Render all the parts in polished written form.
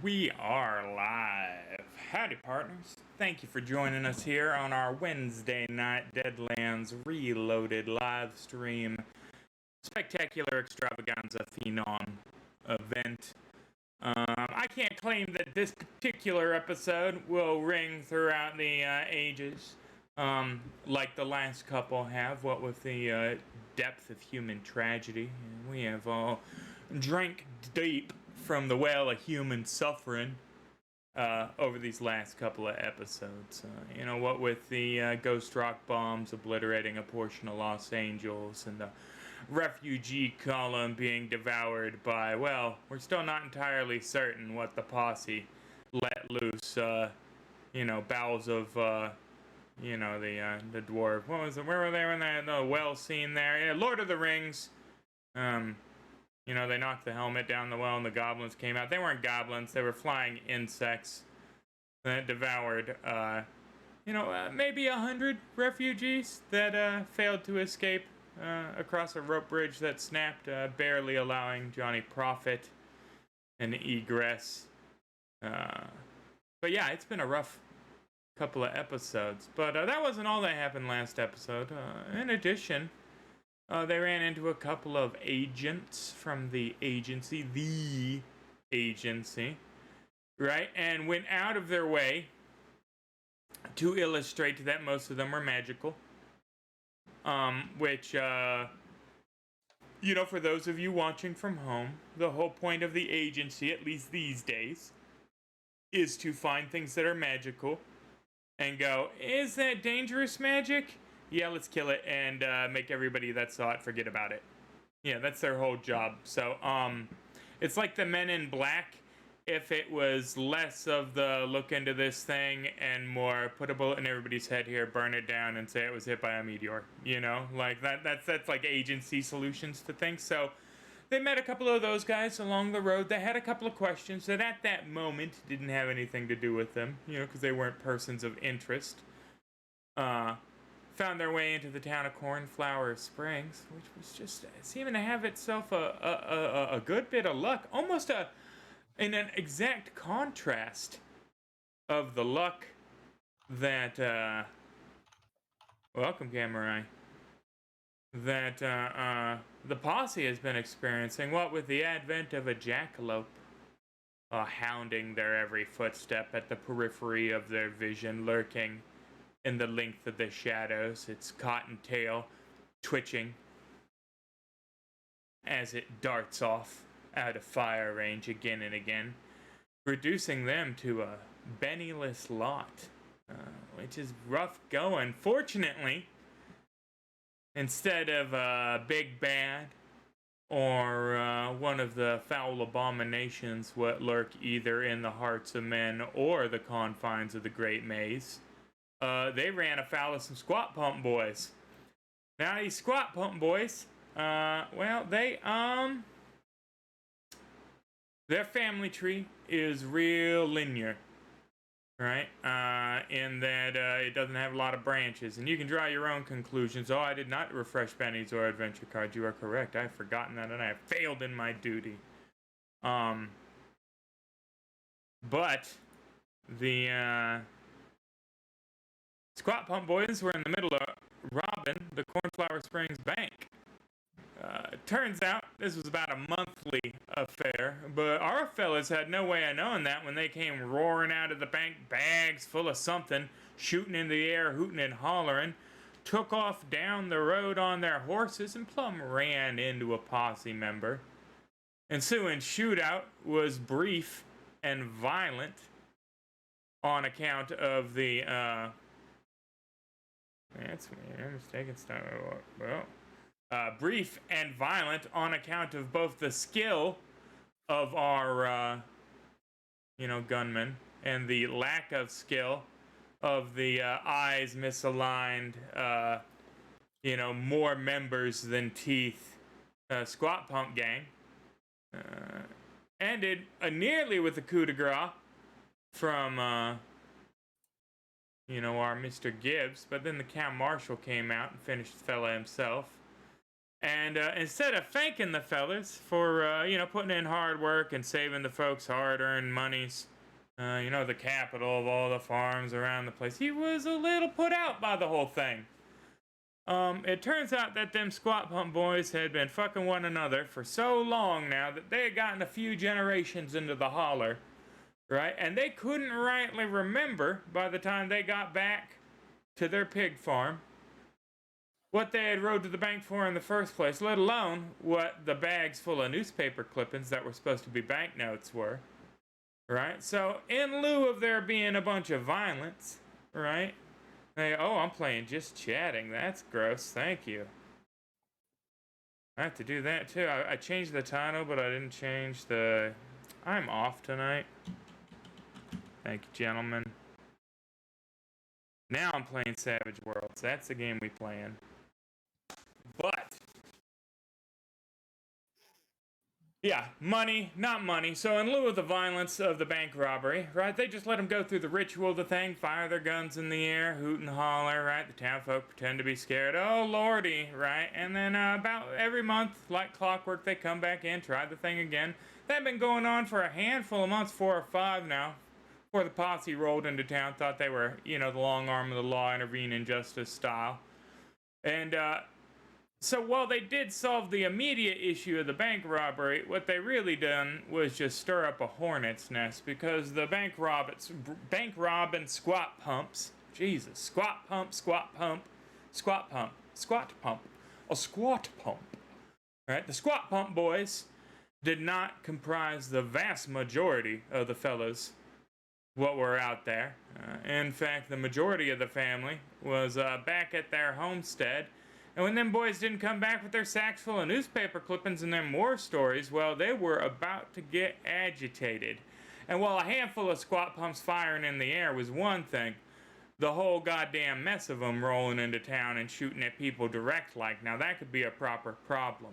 We are live. Howdy, partners. Thank you for joining us here on our Wednesday night Deadlands Reloaded live stream spectacular extravaganza phenom event. I can't claim that this particular episode will ring throughout the ages like the last couple have, what with the depth of human tragedy. We have all drank deep from the well of human suffering over these last couple of episodes. What with the ghost rock bombs obliterating a portion of Los Angeles and the refugee column being devoured by, well, we're still not entirely certain what the posse let loose, bowels of, the dwarf. What was it? Where were they in the well scene there? Yeah, Lord of the Rings. They knocked the helmet down the well and the goblins came out. They weren't goblins, they were flying insects that devoured, maybe 100 refugees that failed to escape across a rope bridge that snapped, barely allowing Johnny Prophet an egress. But yeah, it's been a rough couple of episodes. But that wasn't all that happened last episode. In addition, they ran into a couple of agents from the agency, right? And went out of their way to illustrate that most of them were magical. Which, for those of you watching from home, the whole point of the agency, at least these days, is to find things that are magical and go, is that dangerous magic? Yeah, let's kill it and make everybody that saw it forget about it. Yeah, that's their whole job. So, it's like the Men in Black if it was less of the look into this thing and more put a bullet in everybody's head here, burn it down, and say it was hit by a meteor. Like that's like agency solutions to things. So they met a couple of those guys along the road. They had a couple of questions that at that moment didn't have anything to do with them, because they weren't persons of interest. Found their way into the town of Cornflower Springs, which was just seeming to have itself a good bit of luck. Almost in an exact contrast of the luck that, welcome, Camerai, that the posse has been experiencing, what with the advent of a jackalope hounding their every footstep at the periphery of their vision, lurking in the length of the shadows, its cottontail twitching as it darts off out of fire range again and again, reducing them to a Bennyless lot, which is rough going. Fortunately, instead of Big Bad or one of the foul abominations what lurk either in the hearts of men or the confines of the Great Maze, they ran afoul of some squat pump boys. Now, these squat pump boys, their family tree is real linear, right? In that it doesn't have a lot of branches, and you can draw your own conclusions. Oh, I did not refresh Benny's or adventure card. You are correct. I have forgotten that, and I have failed in my duty. But the Squat Pump Boys were in the middle of robbing the Cornflower Springs Bank. Turns out this was about a monthly affair, but our fellas had no way of knowing that when they came roaring out of the bank, bags full of something, shooting in the air, hooting and hollering, took off down the road on their horses, and plumb ran into a posse member. Ensuing shootout was brief and violent on account of the, that's weird, mistaken style, well, brief and violent on account of both the skill of our, gunmen and the lack of skill of the eyes misaligned, more members than teeth squat pump gang. Ended nearly with a coup de grace from, our Mr. Gibbs, but then the Count Marshal came out and finished the fella himself. And instead of thanking the fellas for, putting in hard work and saving the folks' hard-earned monies, the capital of all the farms around the place, he was a little put out by the whole thing. It turns out that them squat pump boys had been fucking one another for so long now that they had gotten a few generations into the holler, right? And they couldn't rightly remember by the time they got back to their pig farm what they had rode to the bank for in the first place, let alone what the bags full of newspaper clippings that were supposed to be banknotes were, right? So, in lieu of there being a bunch of violence, right? I'm playing just chatting. That's gross. Thank you. I have to do that too. I changed the title, but I didn't change the... I'm off tonight. Thank you, gentlemen. Now I'm playing Savage Worlds. That's the game we playing. But... yeah, money, not money. So in lieu of the violence of the bank robbery, right, they just let them go through the ritual of the thing, fire their guns in the air, hoot and holler, right? The town folk pretend to be scared. Oh, lordy, right? And then about every month, like clockwork, they come back in, try the thing again. That's been going on for a handful of months, 4 or 5 now, before the posse rolled into town, thought they were, the long arm of the law, intervening justice style. And, so while they did solve the immediate issue of the bank robbery, what they really done was just stir up a hornet's nest, because the bank robbing squat pumps, Jesus, squat pump, a squat pump, right? The squat pump boys did not comprise the vast majority of the fellas what were out there. In fact, the majority of the family was back at their homestead. And when them boys didn't come back with their sacks full of newspaper clippings and them war stories, well, they were about to get agitated. And while a handful of squat pumps firing in the air was one thing, the whole goddamn mess of them rolling into town and shooting at people direct like, now that could be a proper problem.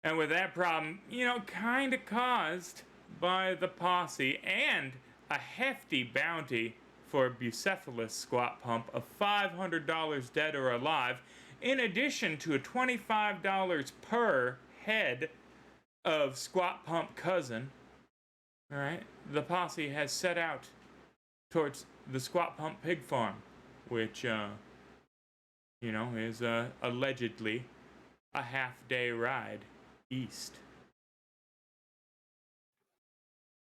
And with that problem, kind of caused by the posse and a hefty bounty for a Bucephalus squat pump of $500 dead or alive, in addition to a $25 per head of squat pump cousin. All right, the posse has set out towards the squat pump pig farm, which, is allegedly a half-day ride east.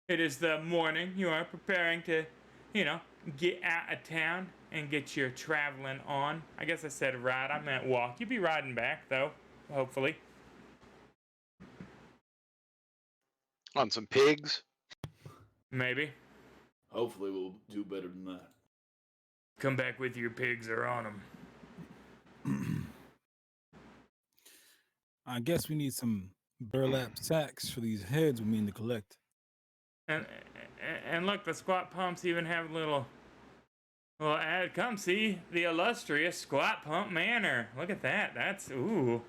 It is the morning. You are preparing to, get out of town and get your traveling on. I guess I said ride. I meant walk. You'll be riding back, though, hopefully. On some pigs? Maybe. Hopefully we'll do better than that. Come back with your pigs or on them. I guess we need some burlap sacks for these heads we mean to collect. And look, the squat pumps even have little ad. Come see the illustrious Squat Pump Manor. Look at that. That's, ooh.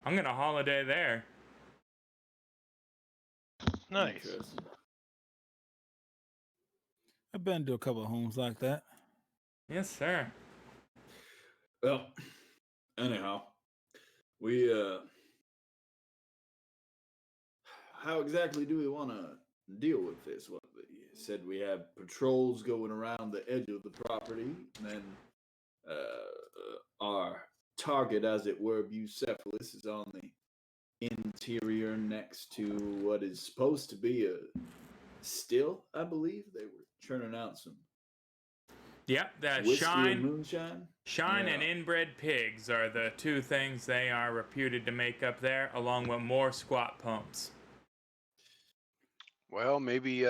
I'm gonna holiday there. Nice. I've been to a couple of homes like that. Yes, sir. Well, anyhow, we, how exactly do we want to deal with this? Well, you said we have patrols going around the edge of the property, and then our target, as it were, Bucephalus, is on the interior next to what is supposed to be a still, I believe. They were churning out some Yep, whiskey and moonshine. Shine and inbred pigs are the two things they are reputed to make up there, along with more squat pumps. Well, maybe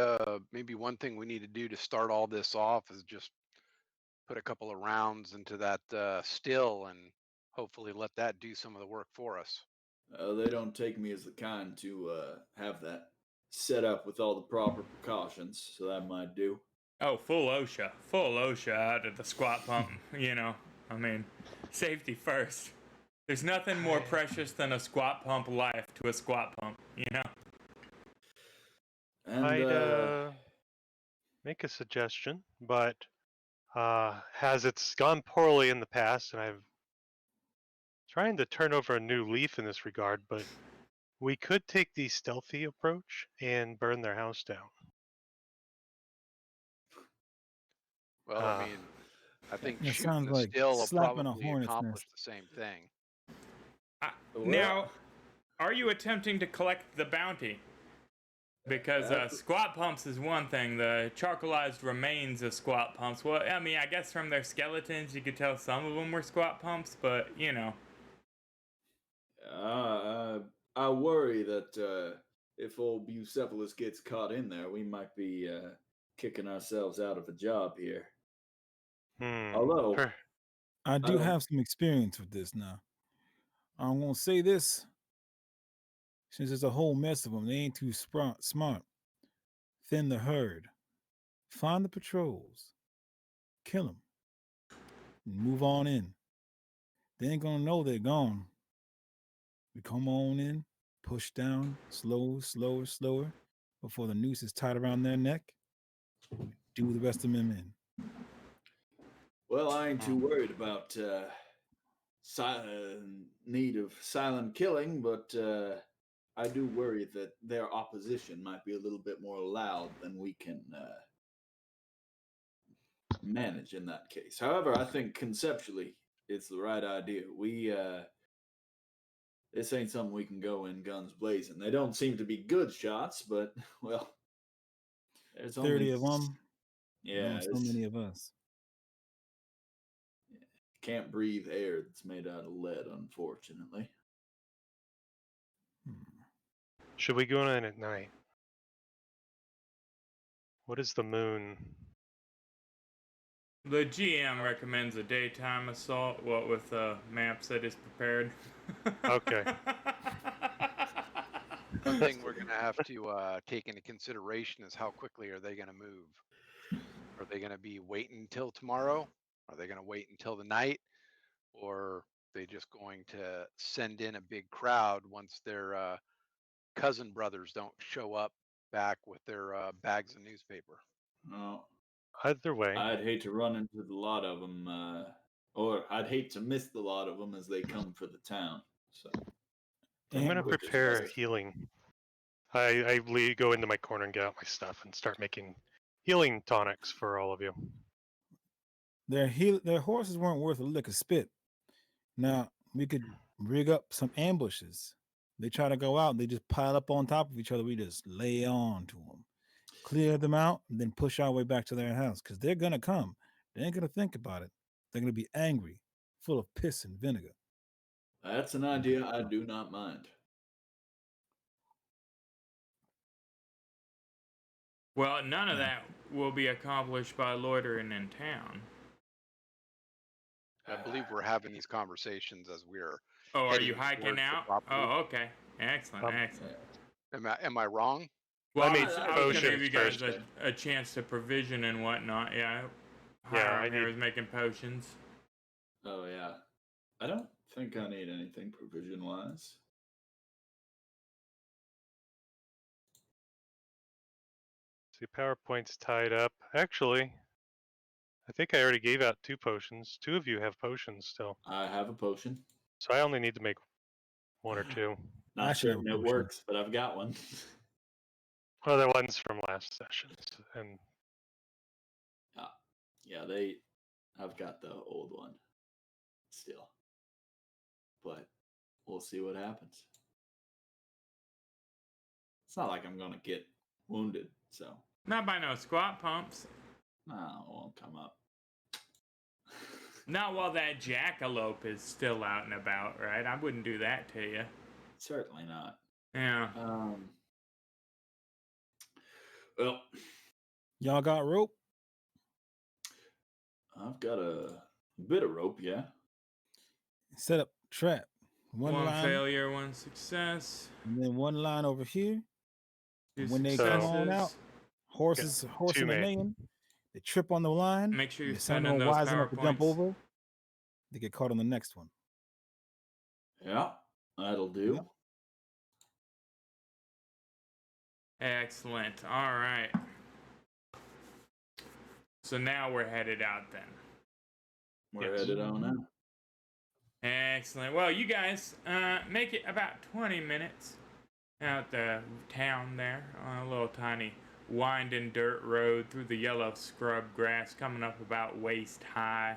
one thing we need to do to start all this off is just put a couple of rounds into that still and hopefully let that do some of the work for us. They don't take me as the kind to have that set up with all the proper precautions, so that might do. Oh, full OSHA out of the squat pump, I mean, safety first. There's nothing more precious than a squat pump life to a squat pump, And, I'd make a suggestion, but as it's gone poorly in the past, and I've trying to turn over a new leaf in this regard, but we could take the stealthy approach and burn their house down. Well, I mean, I think That shooting sounds the like still will slapping a probably hornet's accomplish nest. the same thing. Now, are you attempting to collect the bounty? Because squat pumps is one thing. The charcoalized remains of squat pumps. Well, I mean, I guess from their skeletons you could tell some of them were squat pumps, but you know. I worry that if old Bucephalus gets caught in there, we might be kicking ourselves out of a job here. Although I do have some experience with this now. I'm gonna say this, since there's a whole mess of them, they ain't too smart. Thin the herd, find the patrols, kill them, and move on in. They ain't gonna know they're gone. We come on in, push down, slower, before the noose is tied around their neck. Do the rest of them in. Well, I ain't too worried about need of silent killing, but I do worry that their opposition might be a little bit more loud than we can manage in that case. However, I think conceptually it's the right idea. This ain't something we can go in guns blazing. They don't seem to be good shots, but well, there's 30 of them. Yeah, so many of us. Can't breathe air that's made out of lead, unfortunately. Should we go in at night? What is the moon? The GM recommends a daytime assault, what with maps that is prepared. Okay. One thing we're going to have to take into consideration is how quickly are they going to move? Are they going to be waiting until tomorrow? Are they going to wait until the night? Or are they just going to send in a big crowd once their cousin brothers don't show up back with their bags of newspaper? No. Either way, I'd hate to run into the lot of them, or I'd hate to miss the lot of them as they come for the town. So I'm going to prepare healing. I go into my corner and get out my stuff and start making healing tonics for all of you. Their horses weren't worth a lick of spit. Now, we could rig up some ambushes. They try to go out, they just pile up on top of each other. We just lay on to them, clear them out, and then push our way back to their house, because they're going to come. They ain't going to think about it. They're going to be angry, full of piss and vinegar. That's an idea I do not mind. Well, none of that will be accomplished by loitering in town. I believe we're having these conversations as we're. Oh, are you heading hiking towards the out? property. Oh, okay. Excellent, excellent. Am I wrong? Well, I made I was going to give you guys potions a chance to provision and whatnot. Yeah. Yeah, I was making potions. Oh yeah, I don't think I need anything provision wise. See, PowerPoint's tied up. Actually, I think I already gave out 2 potions. 2 of you have potions still. I have a potion. So I only need to make 1 or 2. Not certain it works, but I've got one. Well, the ones from last session. And yeah, I've got the old one still. But we'll see what happens. It's not like I'm going to get wounded, so. Not by no squat pumps. No, it won't come up. Not while that jackalope is still out and about, right? I wouldn't do that to you. Certainly not. Yeah. Well, y'all got rope? I've got a bit of rope, yeah. Set up trap. One line, failure, 1 success. and then 1 line over here. 2 when they successes. come on out, horses and laying, they trip on the line. Make sure you're some spending those wise power enough to jump points. over. They get caught on the next one. Yeah, that'll do. Yep. Excellent. All right. So now we're headed out then. We're headed on out. Excellent. Well, you guys make it about 20 minutes out the town there on a little tiny winding dirt road through the yellow scrub grass coming up about waist high.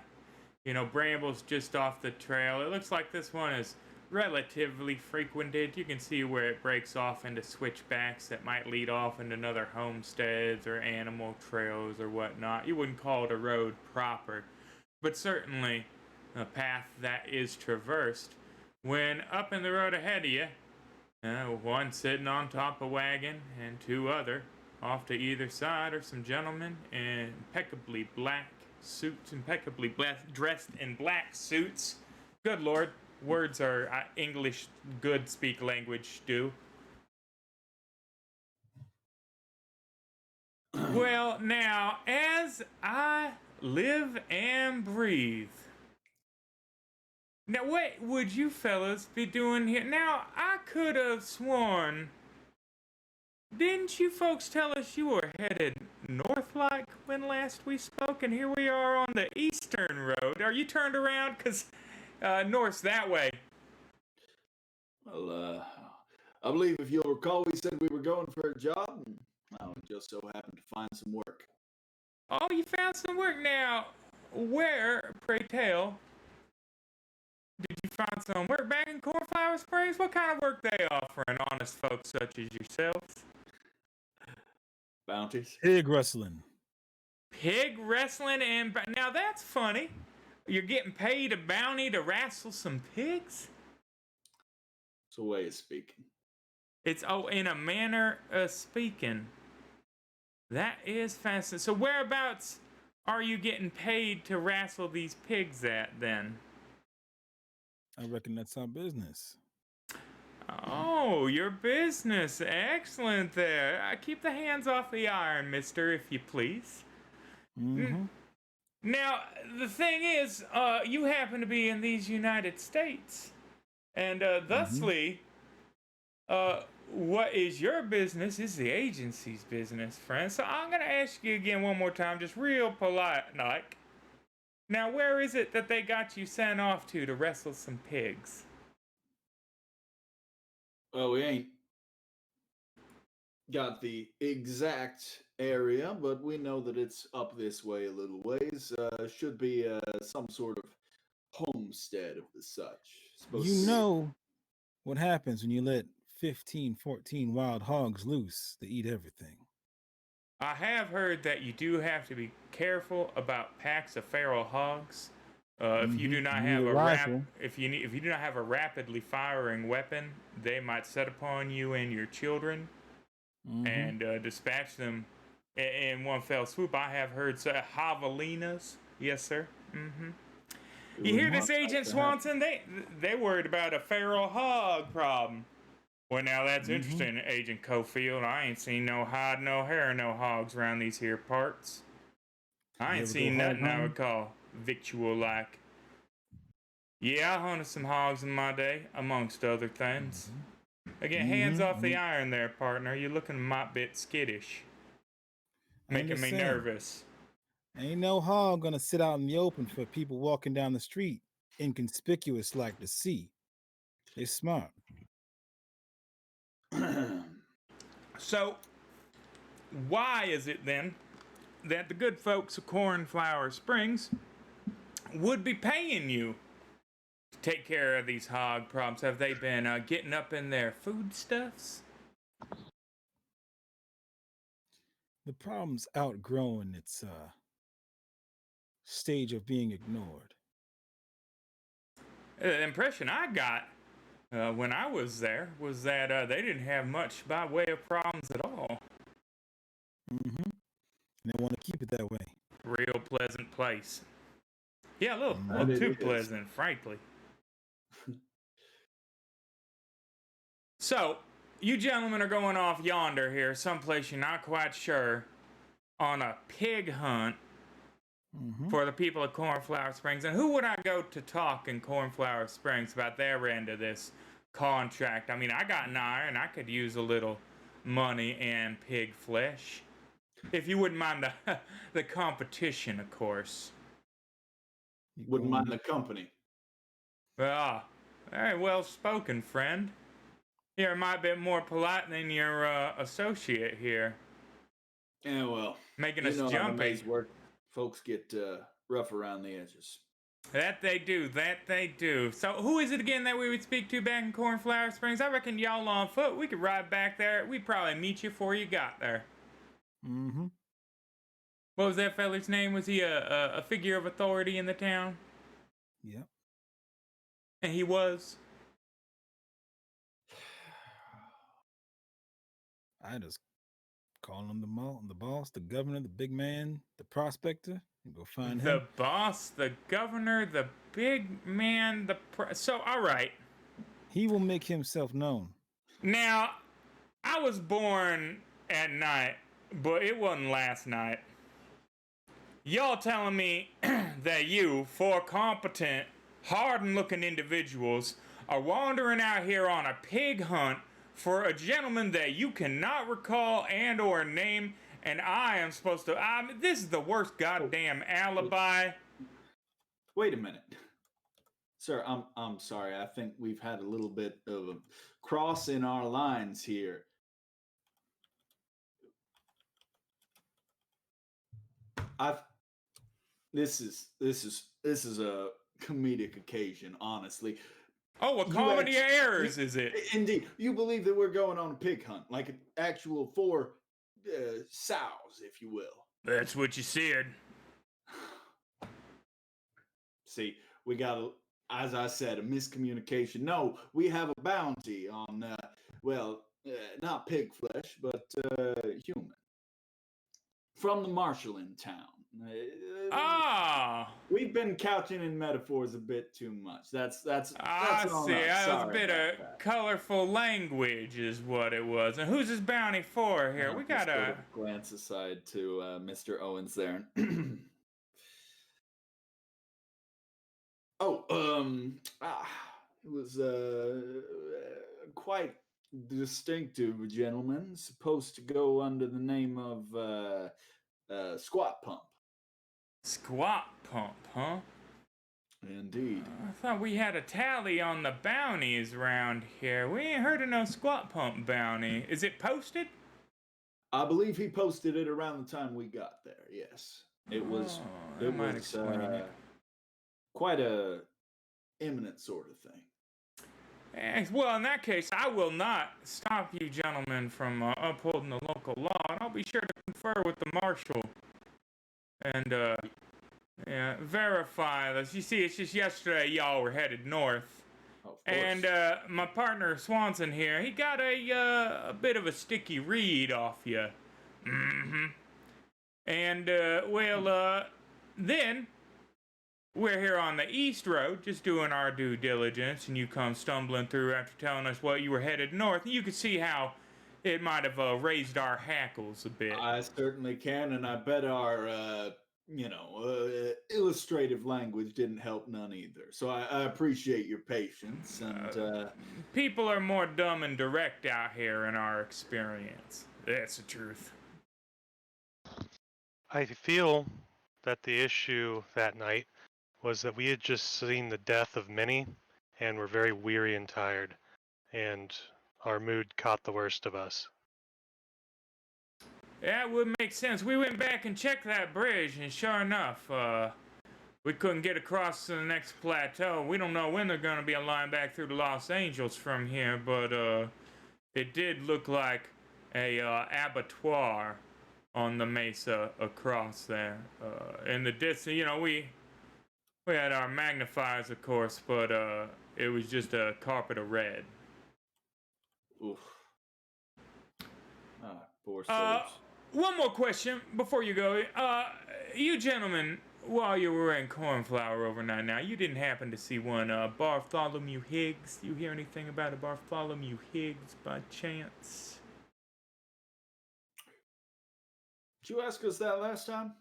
You know, brambles just off the trail. It looks like this one is relatively frequented. You can see where it breaks off into switchbacks that might lead off into another homesteads or animal trails or whatnot. You wouldn't call it a road proper, but certainly a path that is traversed. When up in the road ahead of you, one sitting on top of a wagon and two other off to either side are some gentlemen in impeccably black suits, impeccably dressed in black suits. Good Lord, words are English good speak language do. Well, now, as I live and breathe, now what would you fellas be doing here? Now, I could have sworn, didn't you folks tell us you were headed north like when last we spoke? And here we are on the eastern road. Are you turned around? Because north's that way. Well, I believe if you'll recall, we said we were going for a job, and just so happened to find some work. Oh, you found some work now. Where, pray tell, did you find some work back in Cornflower Springs? What kind of work they offering honest folks such as yourselves? Bounties? Pig wrestling. Pig wrestling and... Now that's funny. You're getting paid a bounty to wrestle some pigs? It's a way of speaking. It's, in a manner of speaking. That is fascinating. So whereabouts are you getting paid to wrestle these pigs at then? I reckon that's our business. Oh, your business. Excellent there. Keep the hands off the iron, mister, if you please. Mm-hmm. Now, the thing is, you happen to be in these United States. And thusly, what is your business is the agency's business, friend. So I'm going to ask you again one more time, just real polite like. Now, where is it that they got you sent off to wrestle some pigs? Well, we ain't got the exact area, but we know that it's up this way a little ways. Should be some sort of homestead of the such. You know what happens when you let 15, 14 wild hogs loose to eat everything. I have heard that you do have to be careful about packs of feral hogs. If you do not have if you do not have a rapidly firing weapon, they might set upon you and your children and dispatch them in one fell swoop. I have heard javelinas. Yes, sir. You hear this, Agent Swanson? They worried about a feral hog problem. Well, now that's interesting, Agent Cofield. I ain't seen no hide, no hair, no hogs around these here parts. I ain't seen nothing I would call victual-like. Yeah, I hunted some hogs in my day, amongst other things. Again, hands off the iron there, partner. You're looking a mite bit skittish. Making me nervous. Ain't no hog gonna sit out in the open for people walking down the street, inconspicuous like the sea. They're smart. So, why is it then that the good folks of Cornflower Springs would be paying you to take care of these hog problems? Have they been getting up in their foodstuffs? The problem's outgrowing its stage of being ignored. The impression I got when I was there was that they didn't have much by way of problems at all. And they want to keep it that way. Real pleasant place. Yeah, a little too pleasant, frankly. So, you gentlemen are going off yonder here, someplace you're not quite sure, on a pig hunt for the people of Cornflower Springs. And who would I go to talk in Cornflower Springs about their end of this contract? I mean, I got an iron. I could use a little money and pig flesh. If you wouldn't mind the competition, of course. Wouldn't mind the company. Ah, very well spoken, friend. You're might be more polite than your associate here. Yeah, well, Making you us know how the jumpy. maze work. Folks get rough around the edges. That they do, that they do. So who is it again that we would speak to back in Cornflower Springs? I reckon y'all on foot. We could ride back there. We'd probably meet you before you got there. Mm-hmm. What was that feller's name? Was he a figure of authority in the town? Yep. And he was? I just call him the boss, the governor, the big man, the prospector. You go find him. The boss, the governor, the big man, so, all right. He will make himself known. Now, I was born at night, but it wasn't last night. Y'all telling me that you, four competent, hardened-looking individuals, are wandering out here on a pig hunt for a gentleman that you cannot recall and or name, and I am supposed to... this is the worst goddamn alibi. Wait a minute. Sir, I'm sorry. I think we've had a little bit of a cross in our lines here. This is a comedic occasion, honestly. Oh, a comedy of errors, is it? Indeed. You believe that we're going on a pig hunt, like an actual 4 sows, if you will. That's what you said. See, we got, as I said, a miscommunication. No, we have a bounty on, not pig flesh, but human. From the marshal in town. We've been couching in metaphors a bit too much. That's I see. That was a bit of that. colorful language, is what it was. And who's this bounty for here? We got a glance aside to Mr. Owens there. It was quite distinctive gentleman, supposed to go under the name of Squat Pump. Squat Pump, huh? Indeed. I thought we had a tally on the bounties around here. We ain't heard of no Squat Pump bounty. Is it posted? I believe he posted it around the time we got there. Yes, it was. It was quite a imminent sort of thing. Well, in that case, I will not stop you gentlemen from upholding the local law, and I'll be sure to confer with the marshal and verify this. You see, it's just yesterday y'all were headed north, and my partner Swanson here, he got a bit of a sticky read off you. Mm-hmm. And then we're here on the East Road, just doing our due diligence, and you come stumbling through after telling us what you were headed north. You could see how it might have raised our hackles a bit. I certainly can, and I bet our, illustrative language didn't help none either. So I appreciate your patience. And people are more dumb and direct out here in our experience. That's the truth. I feel that the issue that night was that we had just seen the death of many and were very weary and tired, and our mood caught the worst of us. Yeah, it would make sense. We went back and checked that bridge, and sure enough, we couldn't get across to the next plateau. We don't know when they're going to be a line back through to Los Angeles from here, but it did look like a abattoir on the mesa across there. In the distance, we had our magnifiers, of course, but it was just a carpet of red. Oof. Poor souls. One more question before you go. You gentlemen, while you were in Cornflower overnight now, you didn't happen to see one Bartholomew Higgs? You hear anything about a Bartholomew Higgs by chance? Did you ask us that last time?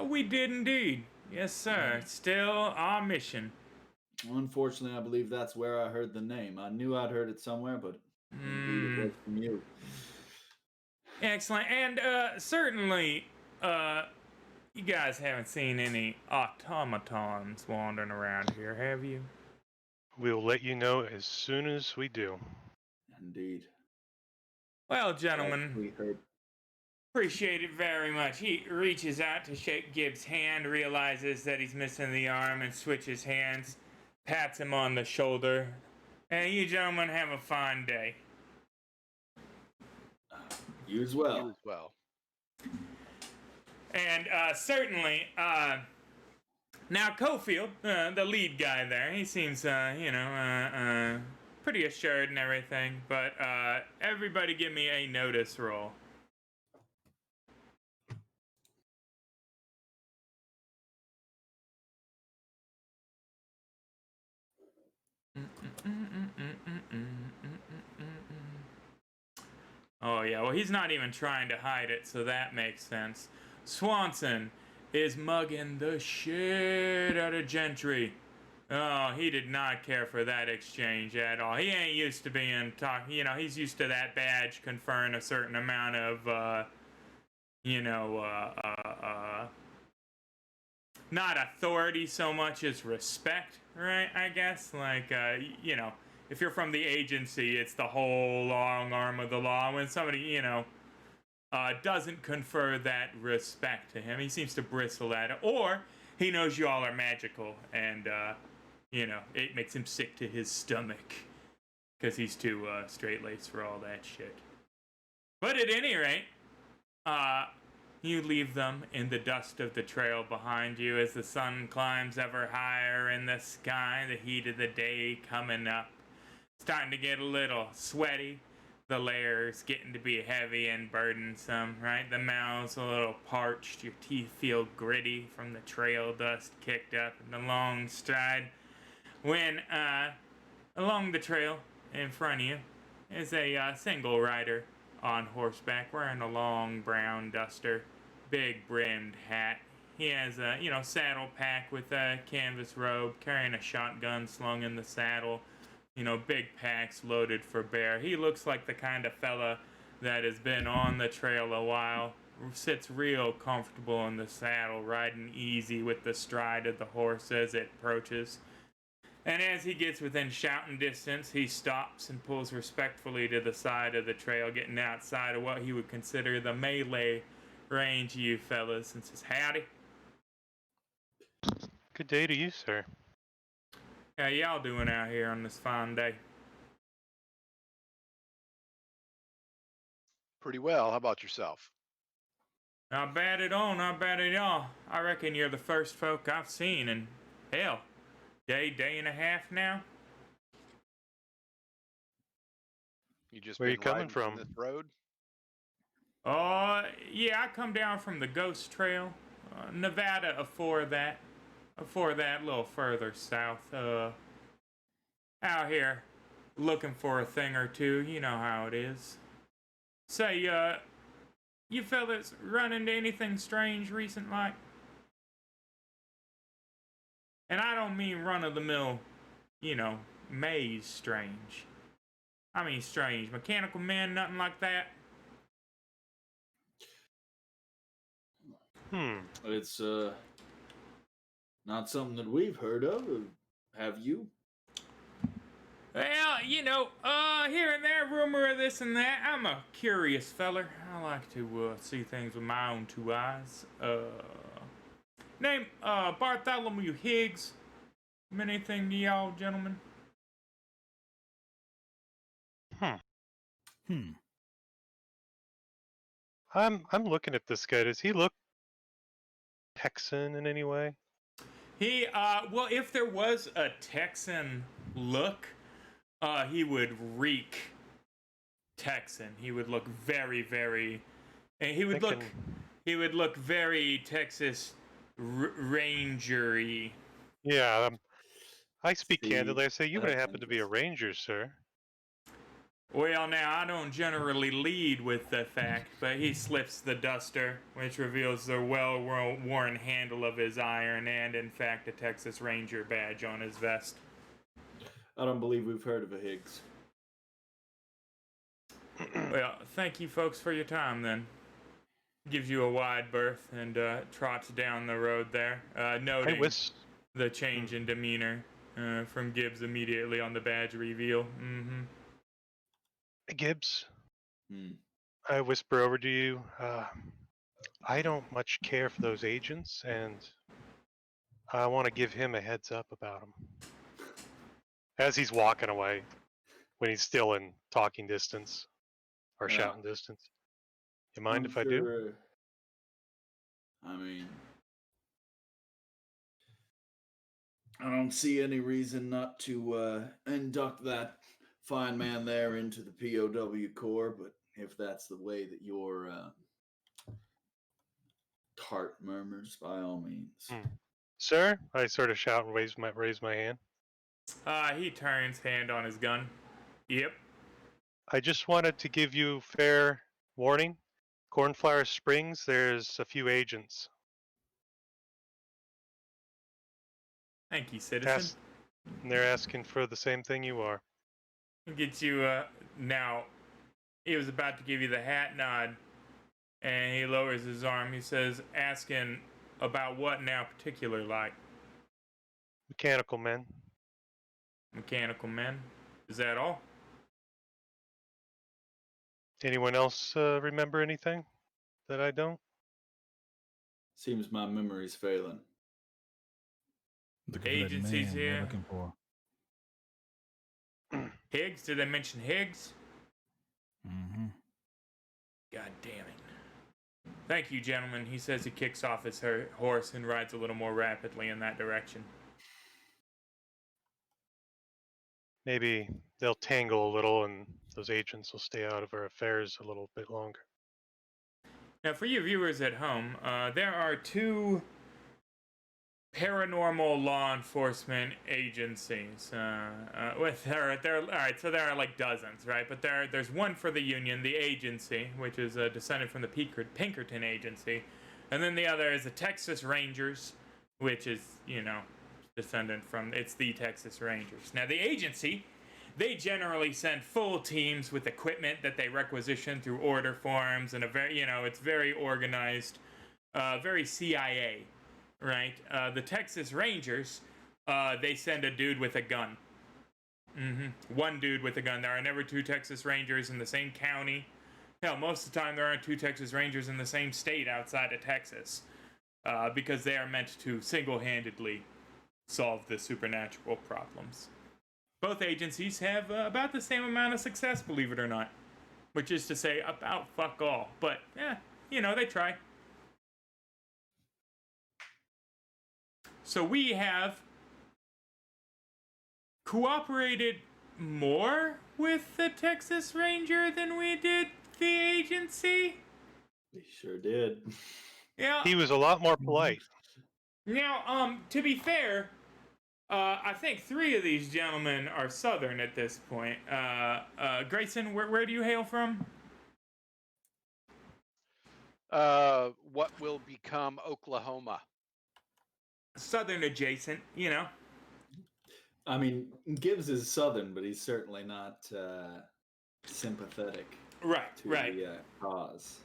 We did indeed. Yes, sir. Still our mission. Unfortunately, I believe that's where I heard the name. I knew I'd heard it somewhere, but indeed it was from you. Excellent. And certainly, you guys haven't seen any automatons wandering around here, have you? We'll let you know as soon as we do. Indeed. Well, gentlemen, We heard. appreciate it very much. He reaches out to shake Gibbs' hand, realizes that he's missing the arm, and switches hands, pats him on the shoulder. And you gentlemen have a fine day. You as You well. as well. And certainly, now Cofield, the lead guy there, he seems, pretty assured and everything. But everybody give me a notice roll. Oh yeah, well he's not even trying to hide it, so that makes sense. Swanson is mugging the shit out of Gentry. Oh, he did not care for that exchange at all. He ain't used to being he's used to that badge conferring a certain amount of, not authority so much as respect, right? I guess, if you're from the agency, it's the whole long arm of the law. When somebody, doesn't confer that respect to him, he seems to bristle at it. Or he knows you all are magical, and, it makes him sick to his stomach. Because he's too straight-laced for all that shit. But at any rate, you leave them in the dust of the trail behind you as the sun climbs ever higher in the sky, the heat of the day coming up. Starting to get a little sweaty. The layers getting to be heavy and burdensome, right? The mouth's a little parched. Your teeth feel gritty from the trail dust kicked up in the long stride. When, along the trail in front of you is a single rider on horseback wearing a long brown duster, big brimmed hat. He has a, saddle pack with a canvas robe, carrying a shotgun slung in the saddle. Big packs loaded for bear. He looks like the kind of fella that has been on the trail a while, sits real comfortable in the saddle, riding easy with the stride of the horse as it approaches. And as he gets within shouting distance, he stops and pulls respectfully to the side of the trail, getting outside of what he would consider the melee range of you fellas, and says, "Howdy." Good day to you, sir. How y'all doing out here on this fine day? Pretty well. How about yourself? Not bad at all, not bad at all. I reckon you're the first folk I've seen in, hell, day and a half now. You just Where been you coming riding from? this road? Yeah, I come down from the Ghost Trail, Nevada. Afore that, a little further south. Out here, looking for a thing or two. You know how it is. Say, you fellas run into anything strange recent, like? And I don't mean run-of-the-mill, maze strange. I mean strange. Mechanical men, nothing like that. It's not something that we've heard of. Have you? Well, here and there, rumor of this and that. I'm a curious feller. I like to see things with my own two eyes. Name Bartholomew Higgs. Mean anything to y'all, gentlemen? I'm looking at this guy. Does he look Texan in any way? He, well, if there was a Texan look, he would reek Texan. He would look very, very, and he would look very Texas Ranger-y. Yeah, I speak See, candidly. I say you would that's happen to be a ranger, sir. Well, now, I don't generally lead with the fact, but he slips the duster, which reveals the well-worn handle of his iron and, in fact, a Texas Ranger badge on his vest. I don't believe we've heard of a Higgs. Well, thank you folks for your time, then. Gives you a wide berth and trots down the road there, noting the change in demeanor. from Gibbs immediately on the badge reveal. Mm-hmm. Gibbs, Hmm. I whisper over to you. I don't much care for those agents, and I want to give him a heads up about them. As he's walking away, when he's still in talking distance or Yeah. shouting distance. You mind I'm if I do? sure, I mean, I don't see any reason not to induct that fine man there into the POW Corps, but if that's the way that your heart murmurs, by all means. Sir, I sort of shout and raise my hand. He turns, hand on his gun. Yep. I just wanted to give you fair warning. Cornflower Springs, there's a few agents. Thank you, citizen. And they're asking for the same thing you are. Gets you, now, he was about to give you the hat nod, and he lowers his arm. He says, asking about what now particular, like? Mechanical men. Mechanical men? Is that all? Anyone else remember anything that I don't? Seems my memory's failing. Looking for that Agencies man here. we're looking for. Higgs? Did I mention Higgs? Mm-hmm. God damn it. Thank you, gentlemen. He says he kicks off his horse and rides a little more rapidly in that direction. Maybe they'll tangle a little and those agents will stay out of our affairs a little bit longer. Now, for you viewers at home, there are two paranormal law enforcement agencies. All right, so there are like dozens, right? But there's one for the Union, the agency, which is descended from the Pinkerton agency, and then the other is the Texas Rangers, which is, descendant from, it's the Texas Rangers. Now, the agency, they generally send full teams with equipment that they requisition through order forms, and it's very organized, very CIA. Right, the Texas Rangers, they send a dude with a gun. One dude with a gun. There are never two Texas Rangers in the same county. Hell, most of the time there aren't two Texas Rangers in the same state outside of Texas, because they are meant to single-handedly solve the supernatural problems. Both agencies have about the same amount of success, believe it or not. Which is to say, about fuck all. But, they try. So we have cooperated more with the Texas Ranger than we did the agency. We sure did. Yeah. He was a lot more polite. Now, to be fair, I think three of these gentlemen are Southern at this point. Grayson, where do you hail from? What will become Oklahoma? Southern adjacent, I mean, Gibbs is Southern, but he's certainly not sympathetic Right, to right. the cause.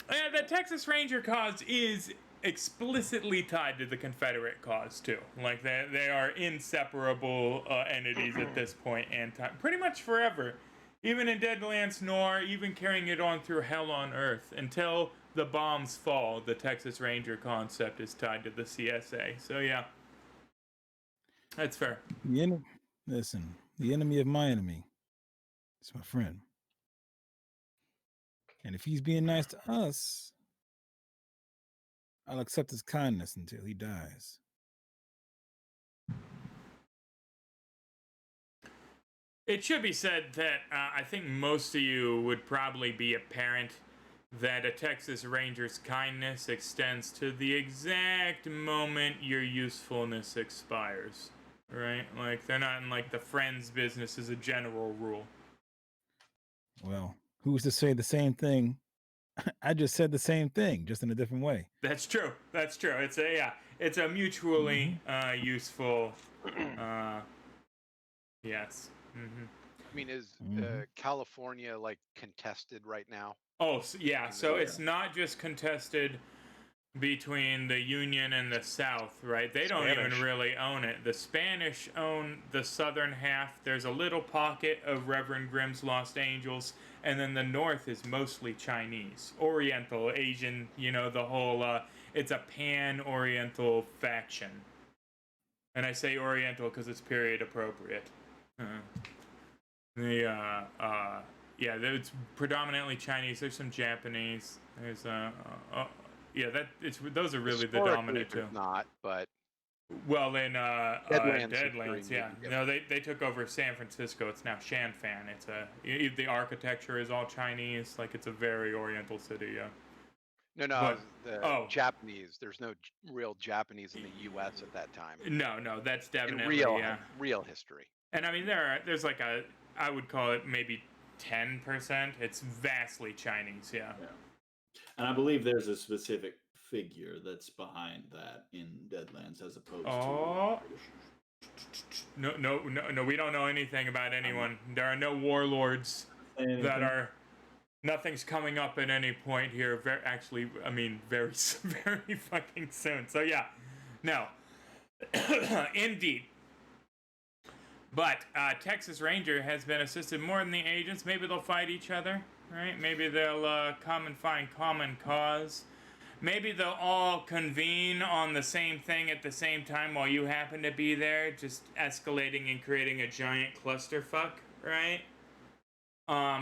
The Texas Ranger cause is explicitly tied to the Confederate cause, too. Like, they are inseparable entities at this point in time. Pretty much forever. Even in Deadlands Noir, even carrying it on through Hell on Earth. Until the bombs fall, the Texas Ranger concept is tied to the CSA. So, yeah. That's fair. Listen, the enemy of my enemy is my friend. And if he's being nice to us, I'll accept his kindness until he dies. It should be said that I think most of you would probably be apparent that a Texas Ranger's kindness extends to the exact moment your usefulness expires. Right? Like, they're not in, like, the friends business as a general rule. Well, who's to say the same thing? I just said the same thing, just in a different way. That's true. It's a mutually useful, yes. I mean, is California like contested right now? Oh, yeah. So it's not just contested between the Union and the South, right? They don't even Spanish. really own it. The Spanish own the southern half. There's a little pocket of Reverend Grimm's Lost Angels, and then the North is mostly Chinese, Oriental, Asian. You know, the whole. It's a pan-Oriental faction, and I say Oriental because it's period appropriate. Yeah, it's predominantly Chinese. There's some Japanese. There's yeah, those are really the dominant two. Not, but Well, in Deadlands, yeah. No, they took over San Francisco. It's now Shanfan. It's the architecture is all Chinese. Like it's a very Oriental city. Yeah. No, the Japanese. There's no real Japanese in the U.S. at that time. No, that's definitely real history. And I mean, there's like I would call it maybe 10%. It's vastly Chinese. Yeah. And I believe there's a specific figure that's behind that in Deadlands as opposed to. No, we don't know anything about anyone. There are no warlords that are. Nothing's coming up at any point here. Very fucking soon. So yeah, no, indeed. But Texas Ranger has been assisted more than the agents. Maybe they'll fight each other, right? Maybe they'll come and find common cause. Maybe they'll all convene on the same thing at the same time while you happen to be there, just escalating and creating a giant clusterfuck, right?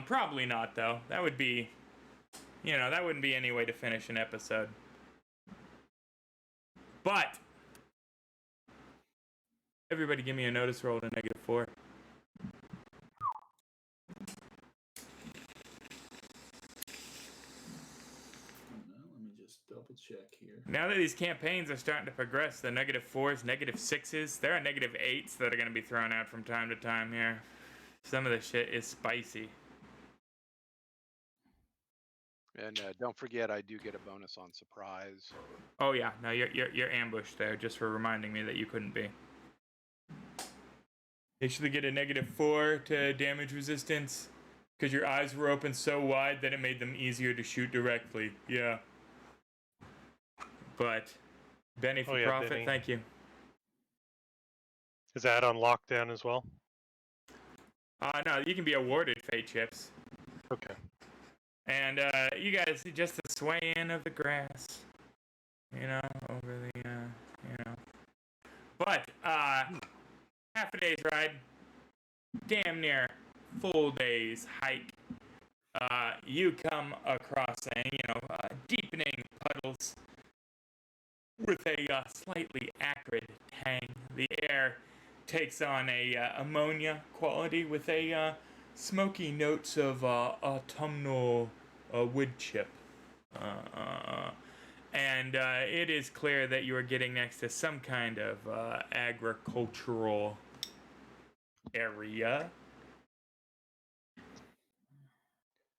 Probably not, though. That would be, that wouldn't be any way to finish an episode. But everybody give me a notice roll to -4. Let me just double check here. Now that these campaigns are starting to progress, the -4s, -6s, there are -8s that are going to be thrown out from time to time here. Some of the shit is spicy. And don't forget, I do get a bonus on surprise. Oh yeah, no, you're ambushed there, just for reminding me that you couldn't be. You should get a -4 to damage resistance, because your eyes were open so wide that it made them easier to shoot directly. Yeah. But Benny for profit, Benny. thank you. Is that on lockdown as well? No, you can be awarded fate chips. Okay. And you guys, just the sway in of the grass, over the, But half a day's ride, damn near full day's hike. You come across deepening puddles with a slightly acrid tang. The air takes on a ammonia quality with a smoky notes of autumnal wood chip. And it is clear that you are getting next to some kind of agricultural area.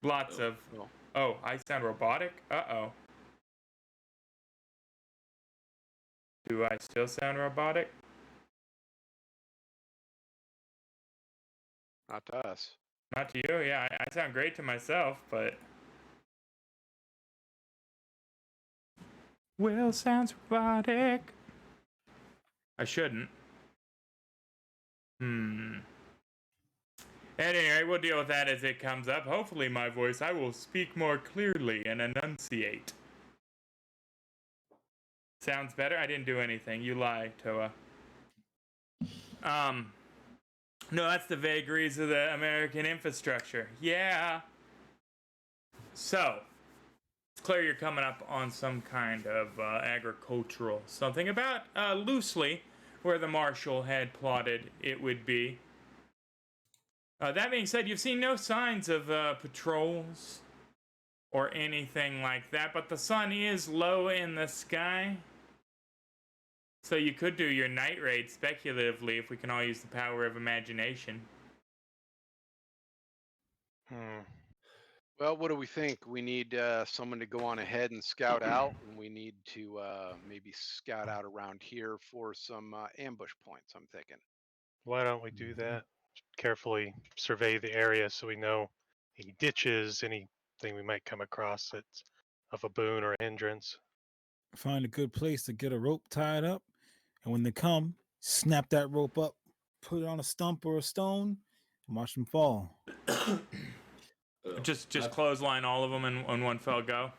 Lots of... Oh, I sound robotic? Uh-oh. Do I still sound robotic? Not to us. Not to you, yeah. I sound great to myself, but... Will sounds robotic. I shouldn't. Anyway, we'll deal with that as it comes up. Hopefully my voice, I will speak more clearly and enunciate. Sounds better? I didn't do anything. You lie, Toa. No, that's the vagaries of the American infrastructure. Yeah. So, it's clear you're coming up on some kind of agricultural something about loosely where the marshal had plotted it would be. That being said, you've seen no signs of patrols or anything like that, but the sun is low in the sky. So you could do your night raid speculatively if we can all use the power of imagination. Well, what do we think? We need someone to go on ahead and scout out, and we need to maybe scout out around here for some ambush points, I'm thinking. Why don't we do that? Carefully survey the area so we know any ditches, anything we might come across that's of a boon or a hindrance. Find a good place to get a rope tied up, and when they come, snap that rope up, put it on a stump or a stone, and watch them fall. Just I- clothesline all of them in one fell go.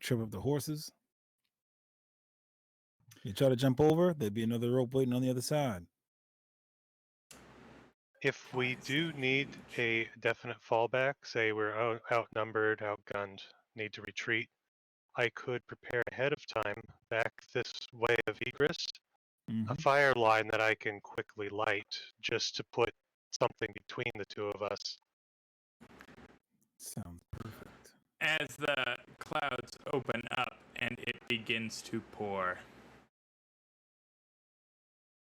Trip up the horses. You try to jump over, there'd be another rope waiting on the other side. If we do need a definite fallback, say we're outnumbered, outgunned, need to retreat, I could prepare ahead of time back this way of egress, a fire line that I can quickly light just to put something between the two of us. Sounds perfect. As the clouds open up and it begins to pour.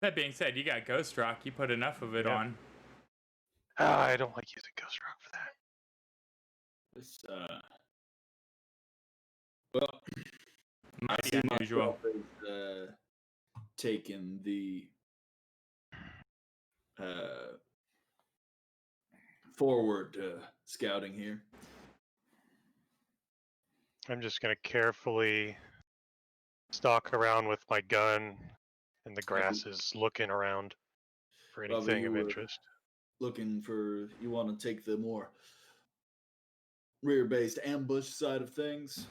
That being said, you got Ghost Rock. You put enough of it Yeah. on. I don't like using Ghost Rock for that. This, well, I Mighty see unusual. myself as taking the forward scouting here. I'm just going to carefully stalk around with my gun in the grasses, looking around for Probably anything you of were interest. Looking for, you want to take the more rear-based ambush side of things.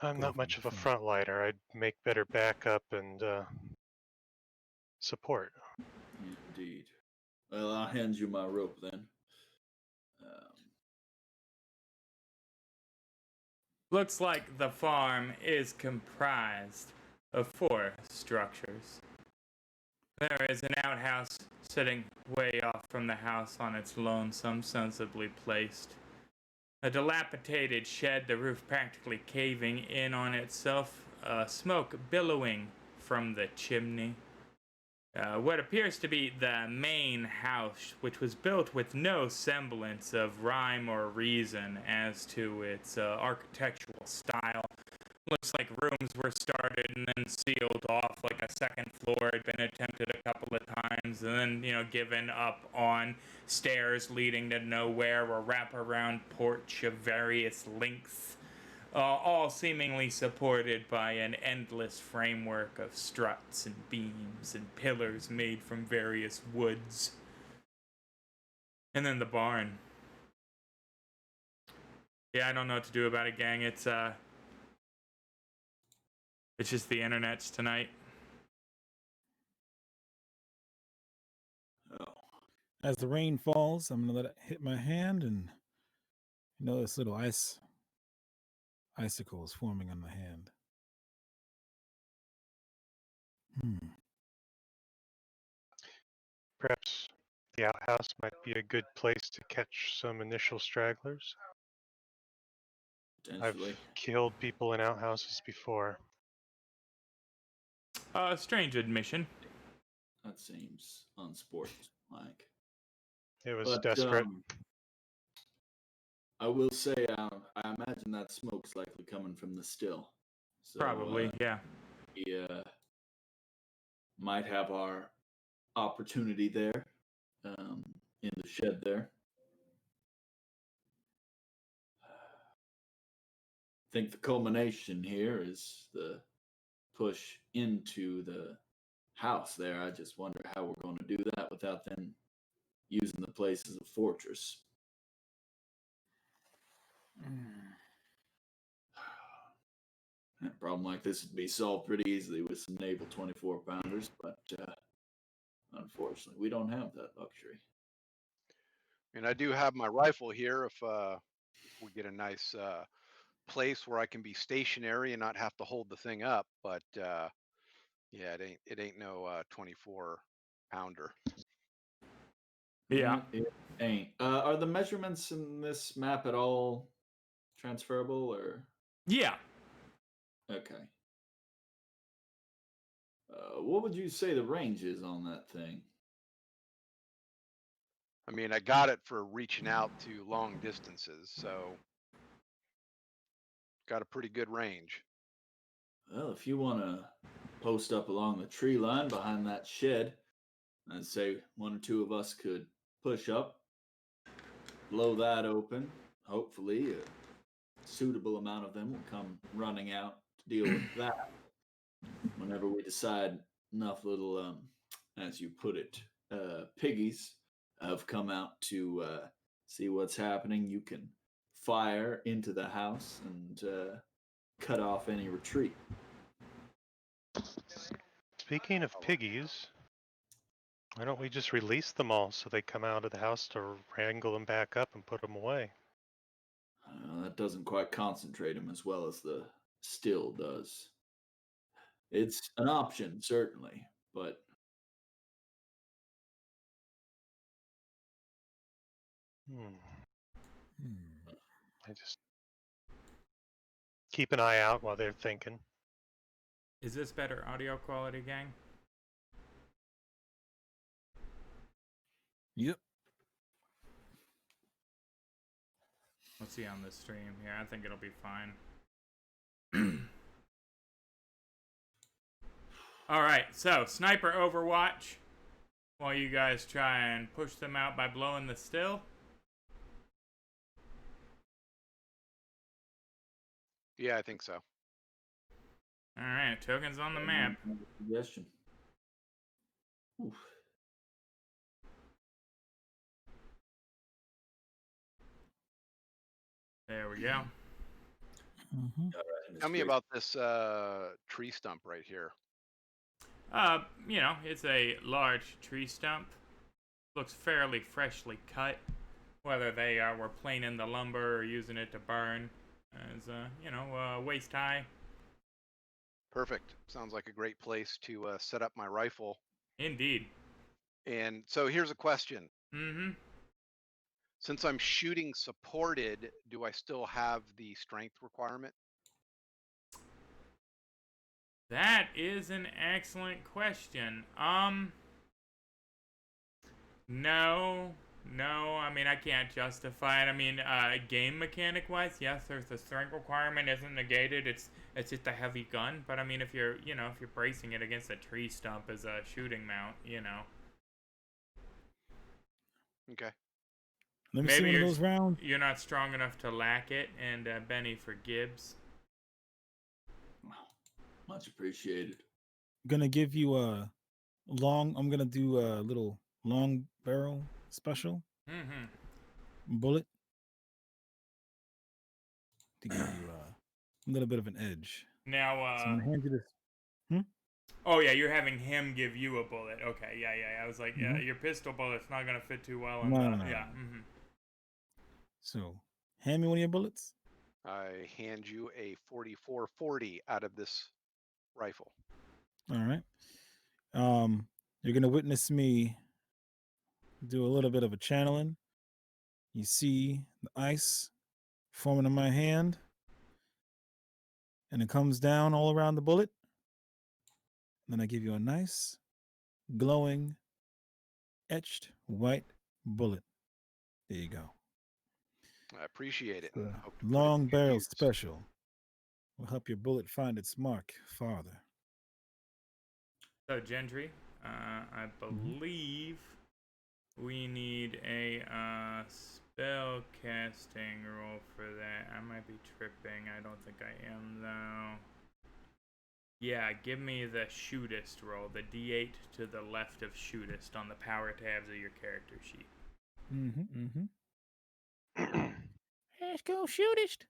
I'm Go not from much the of a front. frontliner. I'd make better backup and support. Indeed. Well, I'll hand you my rope then. Looks like the farm is comprised of 4 structures. There is an outhouse sitting way off from the house on its lonesome, sensibly placed. A dilapidated shed, the roof practically caving in on itself, smoke billowing from the chimney. What appears to be the main house, which was built with no semblance of rhyme or reason as to its architectural style. Looks like rooms were started and then sealed off, like a second floor had been attempted a couple of times, and then, given up on stairs leading to nowhere, or wraparound porch of various lengths, all seemingly supported by an endless framework of struts and beams and pillars made from various woods. And then the barn. Yeah, I don't know what to do about it, gang. It's just the internet's tonight. Oh. As the rain falls, I'm gonna let it hit my hand, and this little icicle is forming on my hand. Perhaps the outhouse might be a good place to catch some initial stragglers. I've Potentially. killed people in outhouses before. Strange admission. That seems unsportsmanlike. It was But desperate. I will say, I imagine that smoke's likely coming from the still. So, Probably, yeah. We might have our opportunity there, in the shed there. I think the culmination here is the push into the house there. I just wonder how we're going to do that without them using the place as a fortress. A problem like this would be solved pretty easily with some naval 24-pounders, but unfortunately, we don't have that luxury. I do have my rifle here. If we get a nice place where I can be stationary and not have to hold the thing up, but yeah, it ain't no 24-pounder. Yeah. It ain't. Are the measurements in this map at all transferable, or? Yeah. Okay. What would you say the range is on that thing? I got it for reaching out to long distances, so got a pretty good range. Well, if you want to post up along the tree line behind that shed, I'd say one or two of us could push up, blow that open. Hopefully, suitable amount of them will come running out to deal with that. Whenever we decide enough little, as you put it, piggies have come out to see what's happening, you can fire into the house and cut off any retreat. Speaking of piggies, why don't we just release them all so they come out of the house to wrangle them back up and put them away? That doesn't quite concentrate them as well as the still does. It's an option, certainly, but I just keep an eye out while they're thinking. Is this better audio quality, gang? Yep. Let's see on this stream here. I think it'll be fine. Alright, so sniper overwatch while you guys try and push them out by blowing the still. Yeah, I think so. Alright, tokens on the map. Suggestion. Oof. There we go. Mm-hmm. Tell me about this tree stump right here. You know, it's a large tree stump. Looks fairly freshly cut. Whether they were planing the lumber or using it to burn, as you know, waist high. Perfect. Sounds like a great place to set up my rifle. Indeed. And so here's a question. Mm-hmm. Since I'm shooting supported, do I still have the strength requirement? That is an excellent question. No. I mean, I can't justify it. I mean, game mechanic wise, yes, there's the strength requirement isn't negated. It's just a heavy gun. But I mean, if you're bracing it against a tree stump as a shooting mount, you know. Okay. Let me see one of those rounds. You're not strong enough to lack it, and Benny for Gibbs. Much appreciated. I'm gonna give you a long. I'm gonna do a little long barrel special bullet to give you a little bit of an edge. Now, so I'm gonna hand you this. Oh yeah, you're having him give you a bullet. Okay, yeah. I was like, yeah, your pistol bullet's not gonna fit too well on No. yeah. So, hand me one of your bullets. I hand you a 44-40 out of this rifle. All right. You're gonna witness me do a little bit of a channeling. You see the ice forming in my hand, and it comes down all around the bullet. Then I give you a nice, glowing, etched white bullet. There you go. I appreciate it. The Hope to put it long to good barrel use. special will help your bullet find its mark farther. So Gentry, I believe we need a spell casting roll for that. I might be tripping. I don't think I am though. Yeah, give me the shootist roll, the D8 to the left of shootist on the power tabs of your character sheet. Let's go shootist.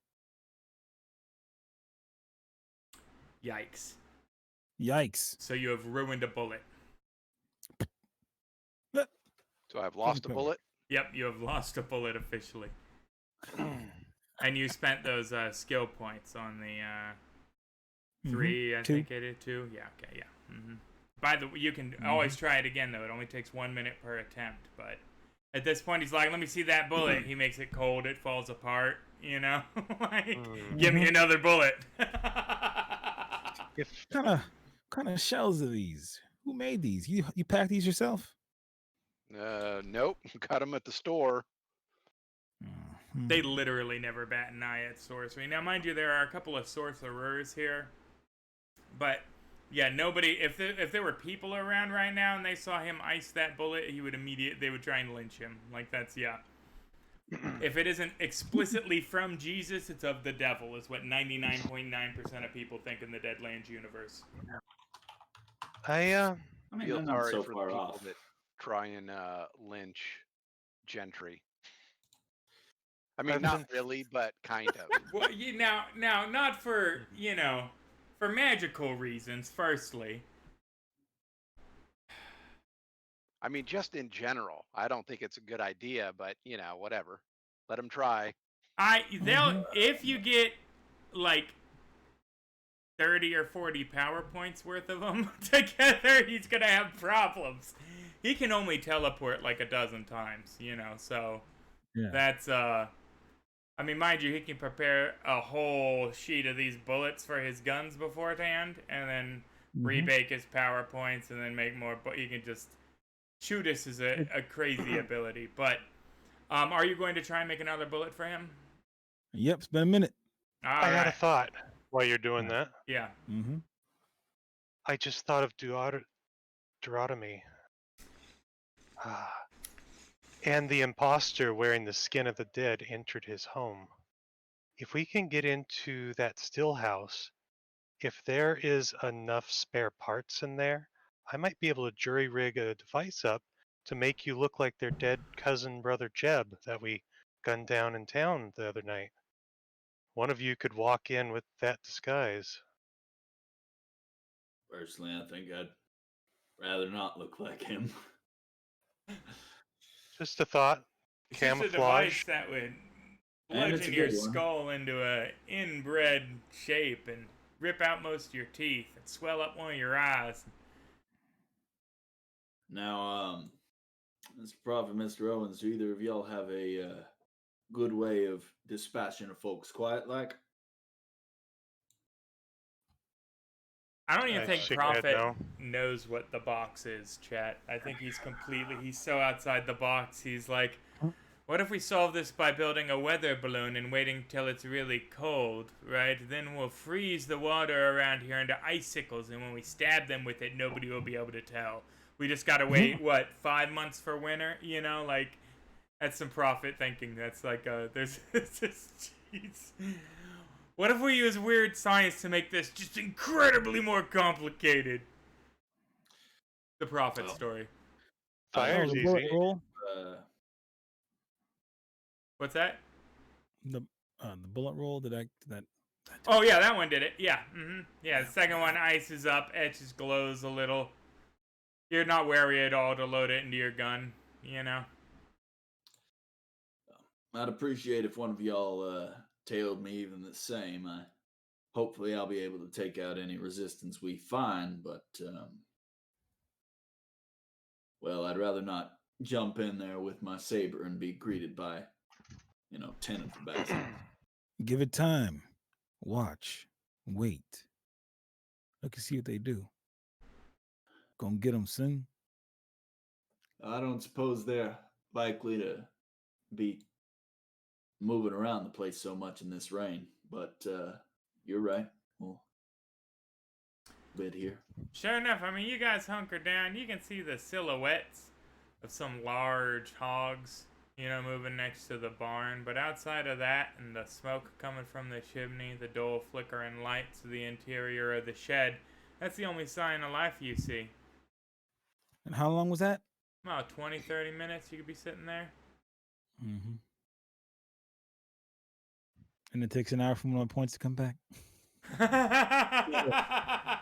Yikes. Yikes. So you have ruined a bullet. So I've lost a bullet? Yep, you have lost a bullet officially. And you spent those skill points on the 3, I Two. think it is 2. Yeah, okay, yeah. By the way, you can always try it again, though. It only takes 1 minute per attempt, but at this point, he's like, let me see that bullet. He makes it cold. It falls apart, you know? Like, give me another bullet. What kind of shells are these? Who made these? You packed these yourself? Nope. Got them at the store. They literally never bat an eye at sorcery. Now, mind you, there are a couple of sorcerers here. But, yeah, nobody... If there were people around right now and they saw him ice that bullet, they would try and lynch him. Like, that's, yeah. If it isn't explicitly from Jesus, it's of the devil, is what 99.9% of people think in the Deadlands universe. I I mean, Feel they're not sorry so for the far people off. that try and lynch Gentry. I mean, I've not been- really, but kind of. Well, now, not for, for magical reasons, firstly. I mean, just in general, I don't think it's a good idea, but whatever. Let them try. If you get, like, 30 or 40 PowerPoints worth of them together, he's gonna have problems. He can only teleport like a dozen times, so Yeah. that's, I mean, mind you, he can prepare a whole sheet of these bullets for his guns beforehand, and then rebake his PowerPoints, and then make more, but he can just shoot us is a crazy ability. But, are you going to try and make another bullet for him? Yep, it's been a minute. I had a thought while you're doing that. Yeah. Mm-hmm. I just thought of Deuteronomy. And the imposter wearing the skin of the dead entered his home. If we can get into that still house, if there is enough spare parts in there, I might be able to jury rig a device up to make you look like their dead cousin brother Jeb that we gunned down in town the other night. One of you could walk in with that disguise. Personally, I think I'd rather not look like him. Just a thought. It's just a Camouflage. device that would And it's bludgeon a your good one. skull into a inbred shape and rip out most of your teeth and swell up one of your eyes. Now, Mr. Prophet, Mr. Owens, do either of y'all have a good way of dispatching of folks quiet like? I don't even I think shake my head Prophet no. knows what the box is, chat. I think he's so outside the box. He's like, what if we solve this by building a weather balloon and waiting till it's really cold, right? Then we'll freeze the water around here into icicles, and when we stab them with it, nobody will be able to tell. We just gotta wait, 5 months for winter? That's some Prophet thinking. That's like, there's just, jeez. What if we use weird science to make this just incredibly more complicated? The Prophet story. Fire's the bullet easy. roll. What's that? The bullet roll. Did that? Oh yeah, that one did it. Yeah. Yeah, the second one ices up, etches, glows a little. You're not wary at all to load it into your gun, I'd appreciate if one of y'all tailed me even the same. Hopefully I'll be able to take out any resistance we find, but well, I'd rather not jump in there with my saber and be greeted by, 10 of the bastards. Give it time. Watch. Wait. Look and see what they do. Gonna get them soon. I don't suppose they're likely to be moving around the place so much in this rain, but you're right. We'll bid here. Sure enough, I mean, you guys hunker down. You can see the silhouettes of some large hogs, moving next to the barn. But outside of that and the smoke coming from the chimney, the dull flickering lights of the interior of the shed, that's the only sign of life you see. And how long was that? About 20, 30 minutes you could be sitting there. Mm-hmm. And it takes an hour for one of my points to come back. Yeah,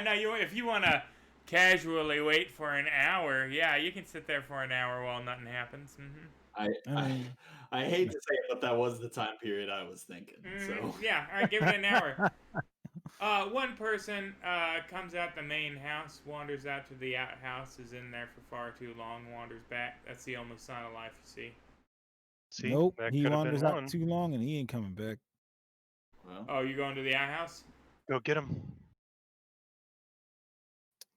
no, if you want to casually wait for an hour, yeah, you can sit there for an hour while nothing happens. I hate to say it, but that was the time period I was thinking. So yeah, all right, give it an hour. One person comes out the main house, wanders out to the outhouse, is in there for far too long, wanders back. That's the only sign of life you see. See, Nope. that He could have wanders been out one. too long and he ain't coming back. well, Oh, you going to the outhouse? Go get him.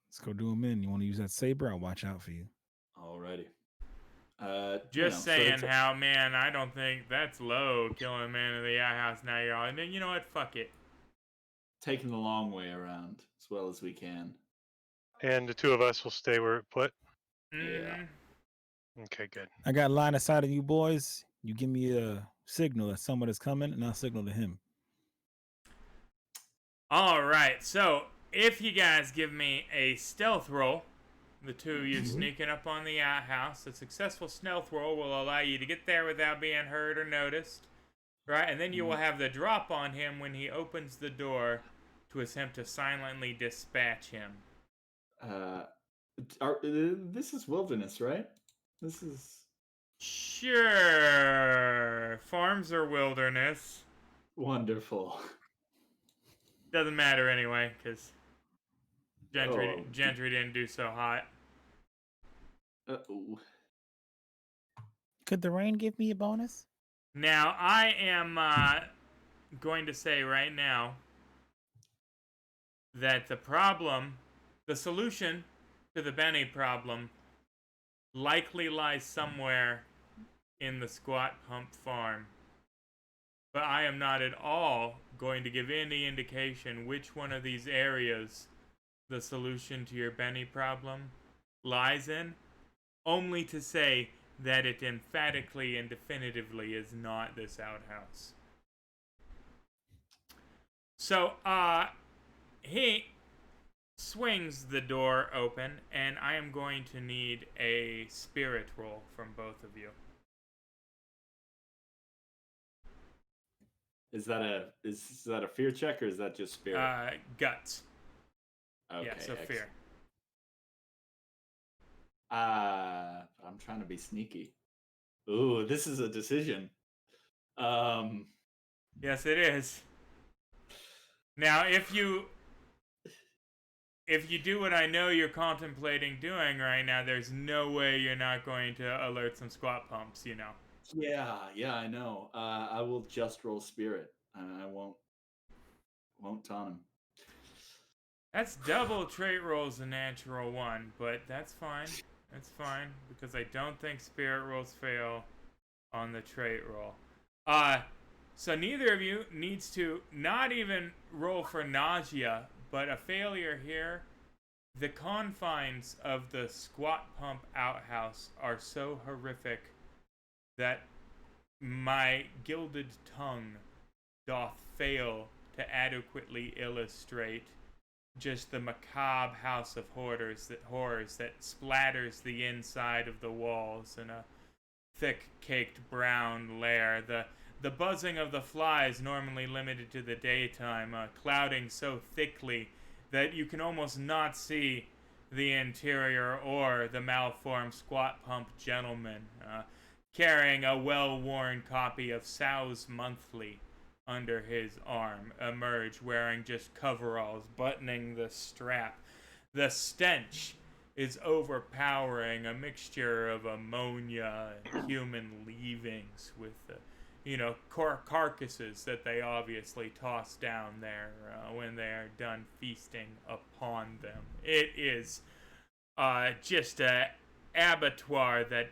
Let's go do him in. You want to use that saber? I'll watch out for you. alrighty. Just saying how, man, I don't think that's low, killing a man in the outhouse. Now you're all, and then you know what? Fuck it. Taking the long way around as well as we can. And the two of us will stay where it put. Yeah. Okay, good. I got line of sight of you boys. You give me a signal that someone is coming, and I'll signal to him. All right, so if you guys give me a stealth roll, the two of you Mhm. sneaking up on the outhouse, a successful stealth roll will allow you to get there without being heard or noticed, right? And then you will have the drop on him when he opens the door to attempt to silently dispatch him. This is wilderness, right? This is Sure, farms are wilderness. wonderful. Doesn't matter anyway, because Oh. Gentry didn't do so hot. Uh-oh. Could the rain give me a bonus? Now, I am going to say right now that the solution to the Benny problem, likely lies somewhere in the Squat Pump farm. But I am not at all going to give any indication which one of these areas the solution to your Benny problem lies in, only to say that it emphatically and definitively is not this outhouse. So, he swings the door open, and I am going to need a spirit roll from both of you. Is that a fear check or is that just spirit? Guts. Okay. Yeah, so fear. I'm trying to be sneaky. Ooh, this is a decision. Yes, it is. Now, if you do what I know you're contemplating doing right now, there's no way you're not going to alert some squat pumps, you know. Yeah, I know. I will just roll spirit. I won't taunt him. That's double trait rolls a natural one, but that's fine. That's fine, because I don't think spirit rolls fail on the trait roll. So neither of you needs to not even roll for nausea, but a failure here. The confines of the squat pump outhouse are so horrific that my gilded tongue doth fail to adequately illustrate just the macabre house of horrors that splatters the inside of the walls in a thick-caked brown lair. The buzzing of the flies, normally limited to the daytime, clouding so thickly that you can almost not see the interior or the malformed squat pump gentleman, carrying a well-worn copy of Sow's Monthly under his arm, emerge wearing just coveralls, buttoning the strap. The stench is overpowering, a mixture of ammonia and human leavings with the carcasses that they obviously toss down there when they are done feasting upon them. It is just a abattoir that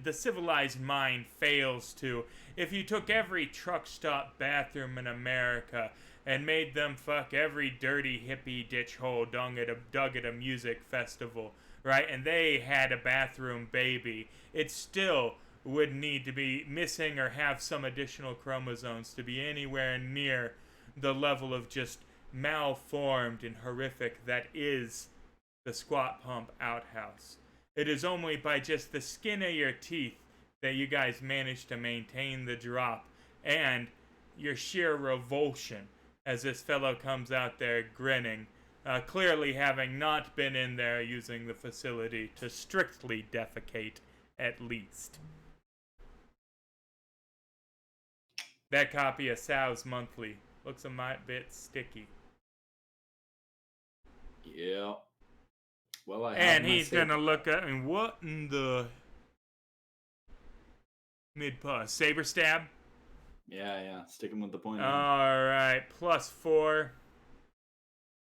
the civilized mind fails to. If you took every truck stop bathroom in America and made them fuck every dirty hippie ditch hole dug at a music festival, right, and they had a bathroom baby, it still would need to be missing or have some additional chromosomes to be anywhere near the level of just malformed and horrific that is the squat pump outhouse. It is only by just the skin of your teeth that you guys manage to maintain the drop, and your sheer revulsion as this fellow comes out there grinning, clearly having not been in there using the facility to strictly defecate, at least. That copy of Sow's Monthly looks a mite bit sticky. Yeah. Well, And he's gonna look up and what in the mid-pass? Saber stab? Yeah. Sticking with the point. Alright, +4.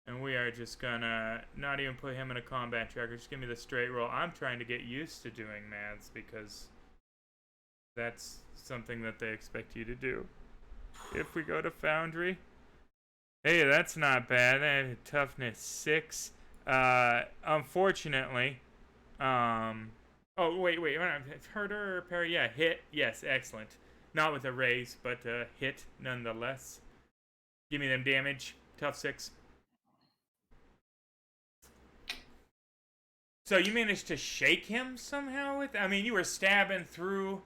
And we are just gonna not even put him in a combat tracker. Just give me the straight roll. I'm trying to get used to doing maths because that's something that they expect you to do. If we go to Foundry. Hey, that's not bad. Toughness 6. Unfortunately, Oh, wait. Hurt or parry? Yeah, hit. Yes, excellent. Not with a raise, but hit nonetheless. Give me them damage. Tough 6. So you managed to shake him somehow with... I mean, you were stabbing through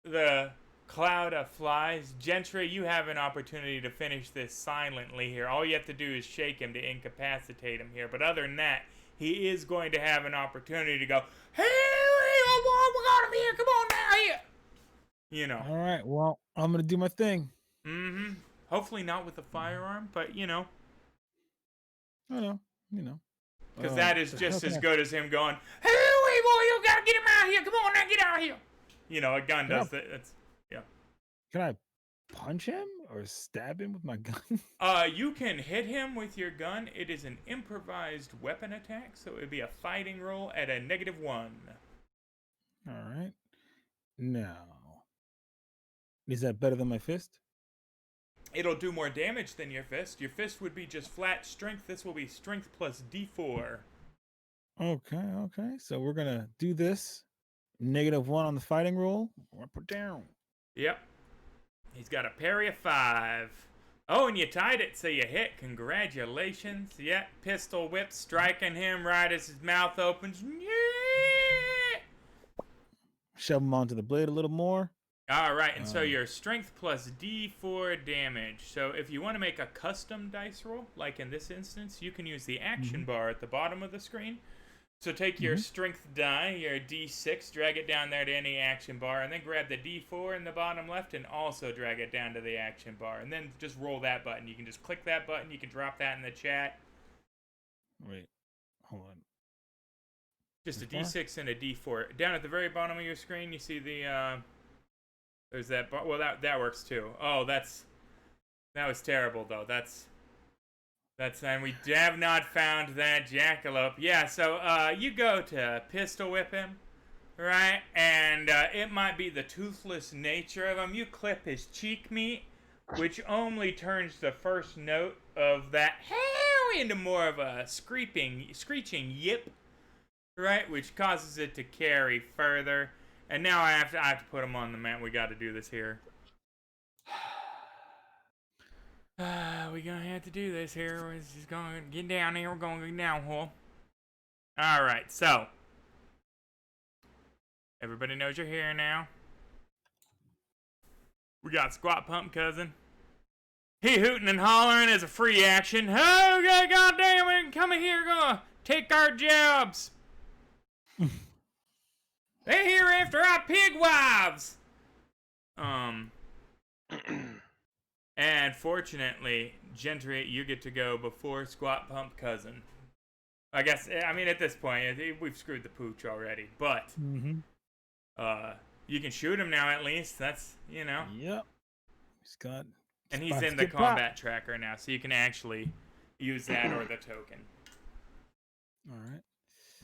the cloud of flies. Gentry, you have an opportunity to finish this silently here. All you have to do is shake him to incapacitate him here. But other than that, he is going to have an opportunity to go, hey, we got him here. Come on now, here. You know. All right. Well, I'm gonna do my thing. Mm-hmm. Hopefully not with a firearm, but you know. I know. You know. Because that is just as good as him going, hey, boy, you gotta get him out here. Come on now, get out here. You know, a gun does that. That's, yeah. Can I punch him or stab him with my gun? You can hit him with your gun. It is an improvised weapon attack, so it would be a fighting roll at a -1. All right. Now, is that better than my fist? It'll do more damage than your fist. Your fist would be just flat strength. This will be strength plus D4. Okay. So we're gonna do this. -1 on the fighting roll. Up or down. Yep. He's got a parry of 5. Oh, and you tied it, so you hit. Congratulations. Yeah, pistol whip striking him right as his mouth opens. Yeah! Shove him onto the blade a little more. All right, and so your strength plus D4 damage. So if you want to make a custom dice roll, like in this instance, you can use the action bar at the bottom of the screen. So take your strength die, your D6, drag it down there to any action bar, and then grab the D4 in the bottom left and also drag it down to the action bar. And then just roll that button. You can just click that button. You can drop that in the chat. Wait, hold on. Just a D6 and a D4. Down at the very bottom of your screen, you see the... there's that bar. Well, that works too. Oh, that was terrible, though. That's and we have not found that jackalope. Yeah, so you go to pistol whip him, right? And it might be the toothless nature of him. You clip his cheek meat, which only turns the first note of that "how" into more of a screeching yip, right? Which causes it to carry further. And now I have to put him on the mat. We got to do this here. We're gonna have to do this here. We're just gonna get down here. We're gonna get downhill. Alright, so. Everybody knows you're here now. We got Squat Pump Cousin. He hooting and hollering as a free action. Oh, goddamn it, come in here, gonna take our jobs. They here after our pig wives. And fortunately, Gentry, you get to go before Squat Pump Cousin. I guess, I mean, at this point, we've screwed the pooch already. But, you can shoot him now at least. That's, you know. Yep. And he's in the combat tracker now, so you can actually use that or the token. All right.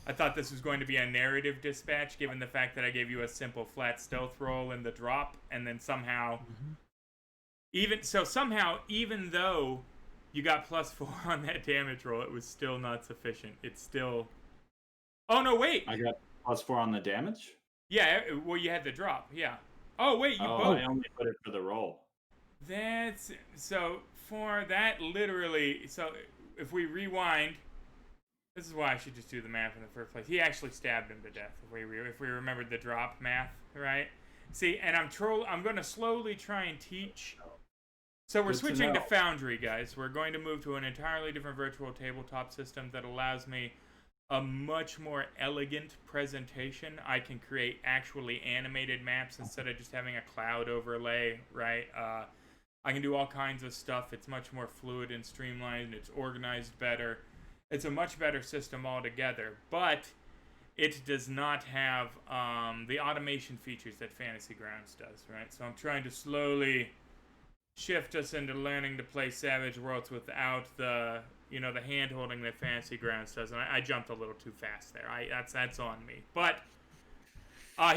I thought this was going to be a narrative dispatch, given the fact that I gave you a simple flat stealth roll in the drop, and then somehow... Even though you got +4 on that damage roll, it was still not sufficient. It's still... Oh, no, wait! I got +4 on the damage? Yeah, well, you had the drop, yeah. Oh, wait, you both... I only put it for the roll. That's... So, for that, literally... So, if we rewind... This is why I should just do the math in the first place. He actually stabbed him to death, if we remembered the drop math, right? See, and I'm going to slowly try and teach... So we're switching to Foundry, guys. We're going to move to an entirely different virtual tabletop system that allows me a much more elegant presentation. I can create actually animated maps instead of just having a cloud overlay, right? I can do all kinds of stuff. It's much more fluid and streamlined. It's organized better. It's a much better system altogether, but it does not have the automation features that Fantasy Grounds does, right? So I'm trying to slowly... shift us into learning to play Savage Worlds without the hand-holding that Fantasy Grounds does. And I jumped a little too fast there. That's on me. But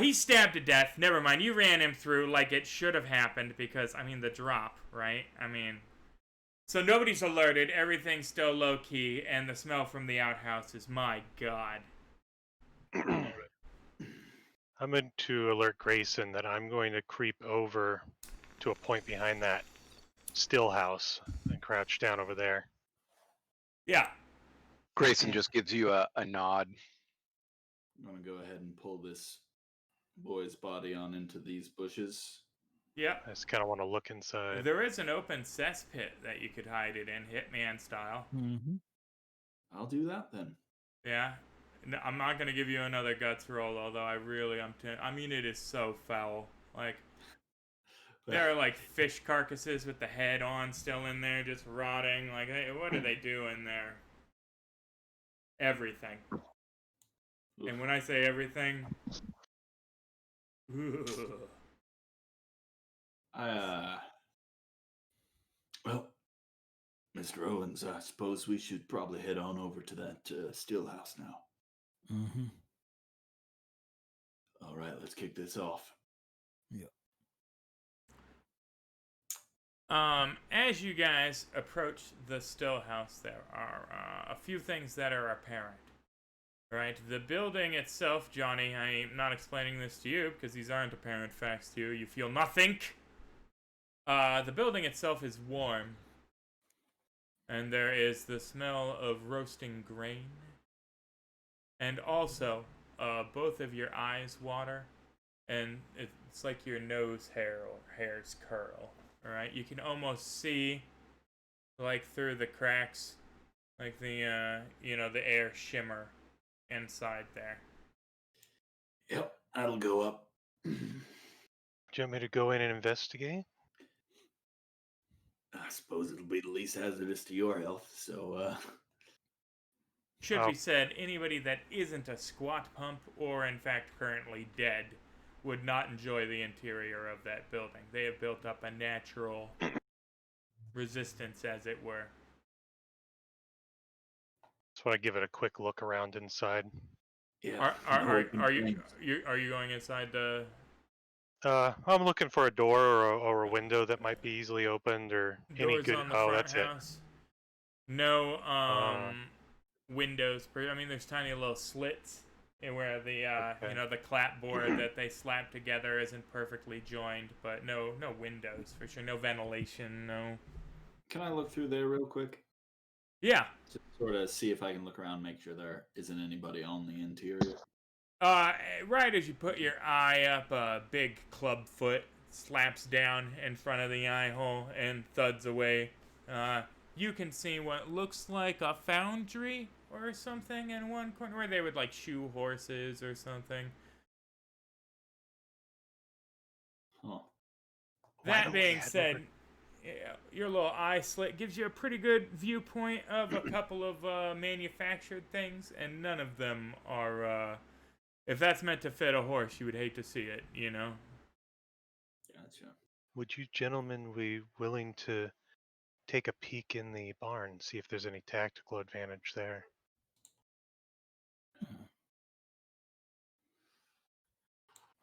he's stabbed to death. Never mind. You ran him through like it should have happened because, I mean, the drop, right? I mean, so nobody's alerted. Everything's still low-key. And the smell from the outhouse is, my God. I'm going to alert Grayson that I'm going to creep over to a point behind that still house and crouch down over there. Yeah. Grayson just gives you a nod. I'm gonna go ahead and pull this boy's body on into these bushes. Yeah. I just kind of want to look inside. There is an open cesspit that you could hide it in, Hitman style. Mm-hmm. I'll do that then. Yeah. No, I'm not gonna give you another guts roll, although I really I mean, it is so foul. Like, there are like fish carcasses with the head on still in there, just rotting. Like, hey, what are they doing there? Everything. And when I say everything, Well, Mr. Owens, I suppose we should probably head on over to that still house now. Mm-hmm. All right, let's kick this off. Yeah. As you guys approach the still house, there are a few things that are apparent. Right, the building itself, Johnny, I'm not explaining this to you because these aren't apparent facts to you. You feel nothing. The building itself is warm. And there is the smell of roasting grain. And also, both of your eyes water. And it's like your nose hair or hairs curl. Alright, you can almost see, like, through the cracks, like the, the air shimmer inside there. Yep, that'll go up. Do you want me to go in and investigate? I suppose it'll be the least hazardous to your health, so, Should be said, anybody that isn't a squat pump or in fact currently dead would not enjoy the interior of that building. They have built up a natural resistance, as it were. So I give it a quick look around inside. yeah. Are you going inside the? I'm looking for a door or a window that might be easily opened or any Doors good. on the Oh, front that's house? No windows. I mean, there's tiny little slits where the Okay. the clapboard that they slap together isn't perfectly joined, but no windows for sure. No ventilation. No. Can I look through there real quick? Yeah. Just sort of see if I can look around, make sure there isn't anybody on the interior. Right as you put your eye up, a big club foot slaps down in front of the eye hole and thuds away. You can see what looks like a foundry or something in one corner where they would like shoe horses or something. Huh. That being said, yeah, your little eye slit gives you a pretty good viewpoint of a couple of manufactured things, and none of them are. If that's meant to fit a horse, you would hate to see it, you know? Gotcha. Would you gentlemen be willing to take a peek in the barn, see if there's any tactical advantage there?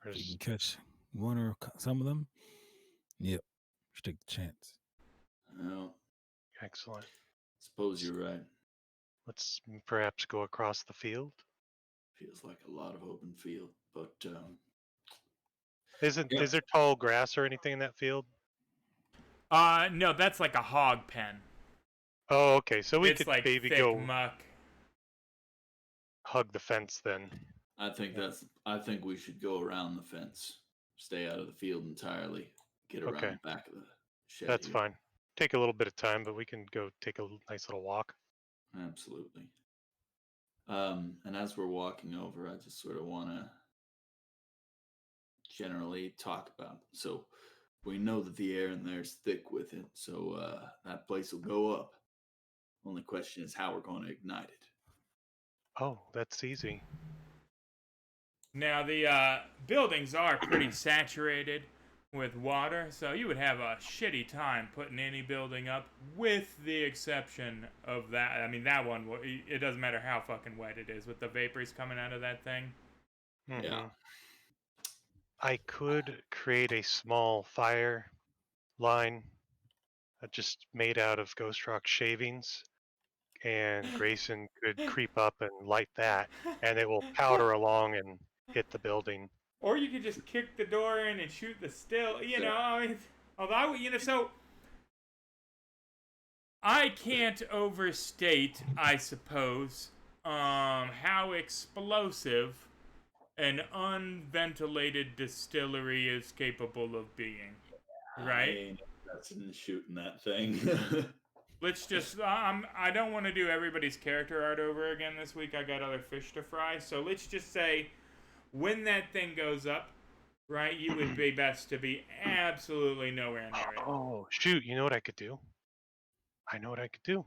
If you can catch one or some of them, yep, just take the chance. Well, Excellent. suppose you're right. Let's perhaps go across the field. Feels like a lot of open field, but Is there tall grass or anything in that field? No, that's like a hog pen. Oh, okay. So we It's could like maybe thick go muck. hug the fence then. I think we should go around the fence, stay out of the field entirely, get around Okay. the back of the shed. That's here. fine. Take a little bit of time, but we can go take a nice little walk. Absolutely. And as we're walking over, I just sort of want to generally talk about. So we know that the air in there is thick with it, so that place will go up. Only question is how we're going to ignite it. Oh, that's easy. Now, the buildings are pretty saturated with water, so you would have a shitty time putting any building up, with the exception of that. I mean, that one, it doesn't matter how fucking wet it is with the vapors coming out of that thing. Mhm. Yeah. I could create a small fire line just made out of ghost rock shavings, and Grayson could creep up and light that, and it will powder along and hit the building. Or you could just kick the door in and shoot the still. You know, I mean, although so I can't overstate, I suppose, how explosive an unventilated distillery is capable of being. Right? I ain't interested in shooting that thing. Let's just, I don't want to do everybody's character art over again this week. I got other fish to fry. So let's just say, when that thing goes up, right, you would be best to be absolutely nowhere near it. Oh, shoot. You know what I could do? I know what I could do.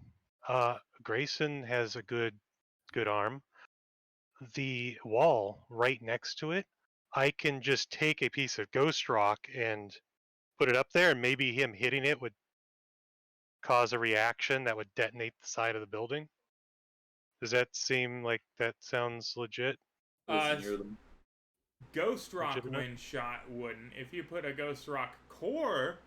Grayson has a good arm. The wall right next to it, I can just take a piece of ghost rock and put it up there, and maybe him hitting it would cause a reaction that would detonate the side of the building. Does that seem like that sounds legit? Listen, you're the Ghost rock Legitimate? wind shot wouldn't. If you put a ghost rock core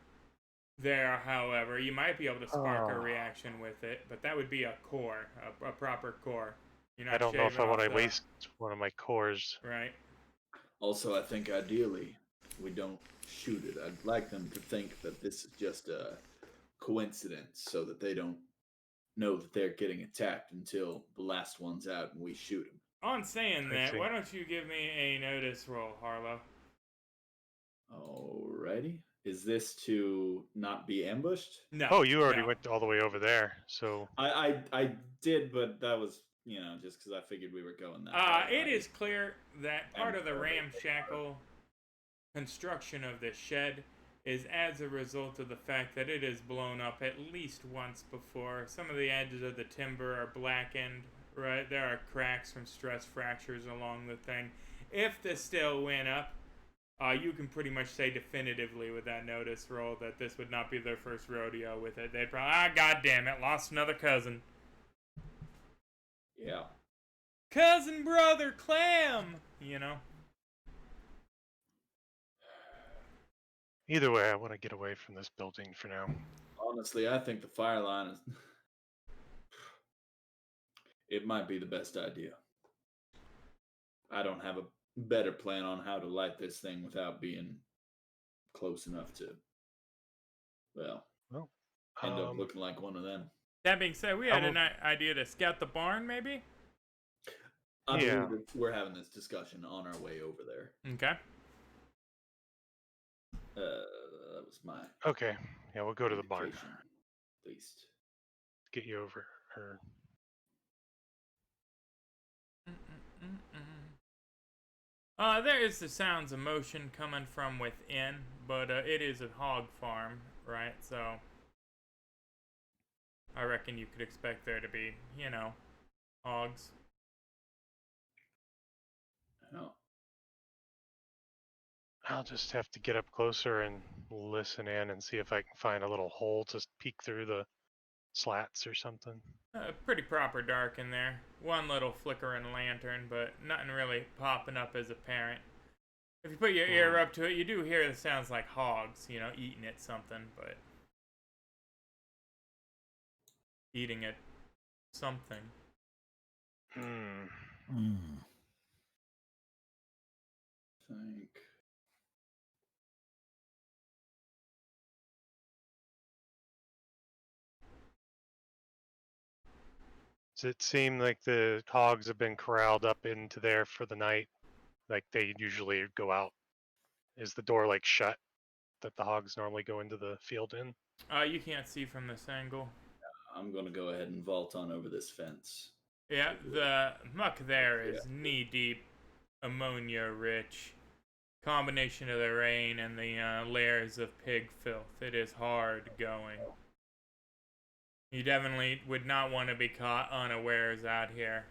there, however, you might be able to spark a reaction with it, but that would be a core, a proper core. You're not I don't know if I shaving want to off waste one of my cores. Right. Also, I think ideally we don't shoot it. I'd like them to think that this is just a coincidence so that they don't know that they're getting attacked until the last one's out and we shoot them. On saying I that, see. why don't you give me a notice roll, Harlow? Alrighty. Is this to not be ambushed? No. Oh, you already no. went all the way over there, so I did, but that was, just because I figured we were going that way. It is clear that part of the And- ramshackle construction of this shed is as a result of the fact that it is blown up at least once before. Some of the edges of the timber are blackened, right? There are cracks from stress fractures along the thing. If this still went up, you can pretty much say definitively with that notice roll that this would not be their first rodeo with it. They'd probably, god damn it, lost another cousin. Yeah. Cousin, brother, clam! You know? either way, I want to get away from this building for now. Honestly, I think the fire line is. It might be the best idea. I don't have a better plan on how to light this thing without being close enough to, well, end up looking like one of them. That being said, we had an idea to scout the barn, maybe? I Yeah. believe that we're having this discussion on our way over there. Okay. That was my Okay, yeah, we'll go to the barn. indication, at least. Get you over her. There is the sounds of motion coming from within, but it is a hog farm, right? So I reckon you could expect there to be, hogs. Oh. I'll just have to get up closer and listen in and see if I can find a little hole to peek through the slats or something. Pretty proper dark in there. One little flickering lantern, but nothing really popping up as apparent. If you put your ear up to it, you do hear the sounds like hogs, eating at something, but eating at something. Think. Does it seem like the hogs have been corralled up into there for the night? Like they usually go out? Is the door like shut that the hogs normally go into the field in? You can't see from this angle. I'm going to go ahead and vault on over this fence. Yeah, the muck there is knee-deep, ammonia-rich. Combination of the rain and the layers of pig filth. It is hard going. You definitely would not want to be caught unawares out here.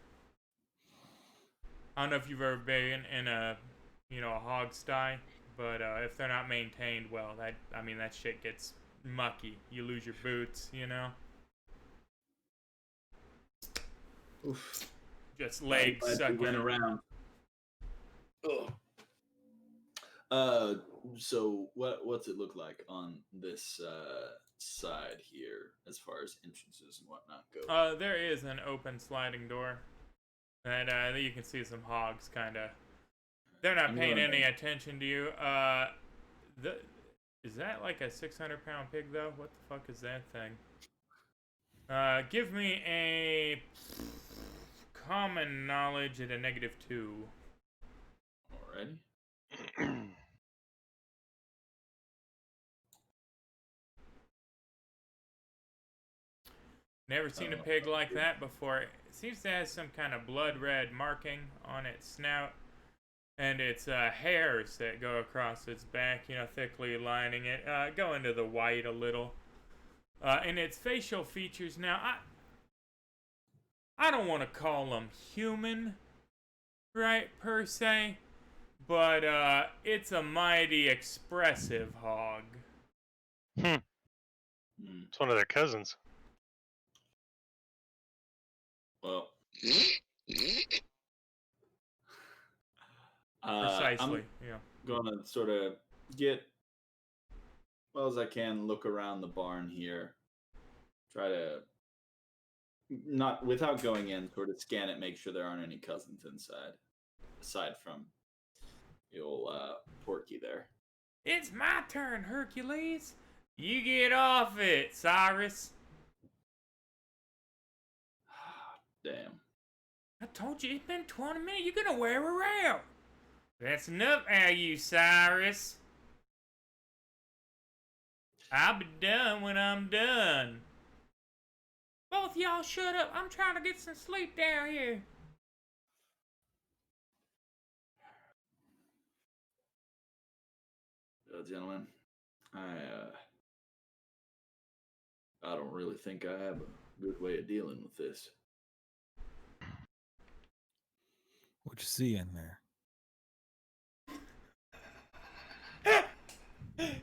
I don't know if you've ever been in a hog sty, but if they're not maintained well, that shit gets mucky. You lose your boots, Oof. Just legs Glad sucking. we went around. Ugh. So what's it look like on this side here as far as entrances and whatnot go? There is an open sliding door that you can see some hogs kind of They're not I'm paying gonna any attention to you. Is that like a 600-pound pig though? What the fuck is that thing? Give me a common knowledge at a -2. Alrighty. Never seen a pig like that before. It seems to have some kind of blood red marking on its snout. And it's hairs that go across its back, thickly lining it. Go into the white a little. And its facial features. Now, I don't want to call them human, right, per se. But it's a mighty expressive hog. It's one of their cousins. Well, Precisely, yeah. gonna sort of get well as I can, look around the barn here, try to not without going in, sort of scan it, make sure there aren't any cousins inside, aside from the old Porky there. It's my turn, Hercules. You get off it, Cyrus. Damn. I told you it's been 20 minutes. You're gonna wear her out. That's enough out of you, Cyrus. I'll be done when I'm done. Both y'all shut up. I'm trying to get some sleep down here. Gentlemen, I don't really think I have a good way of dealing with this. What you see in there?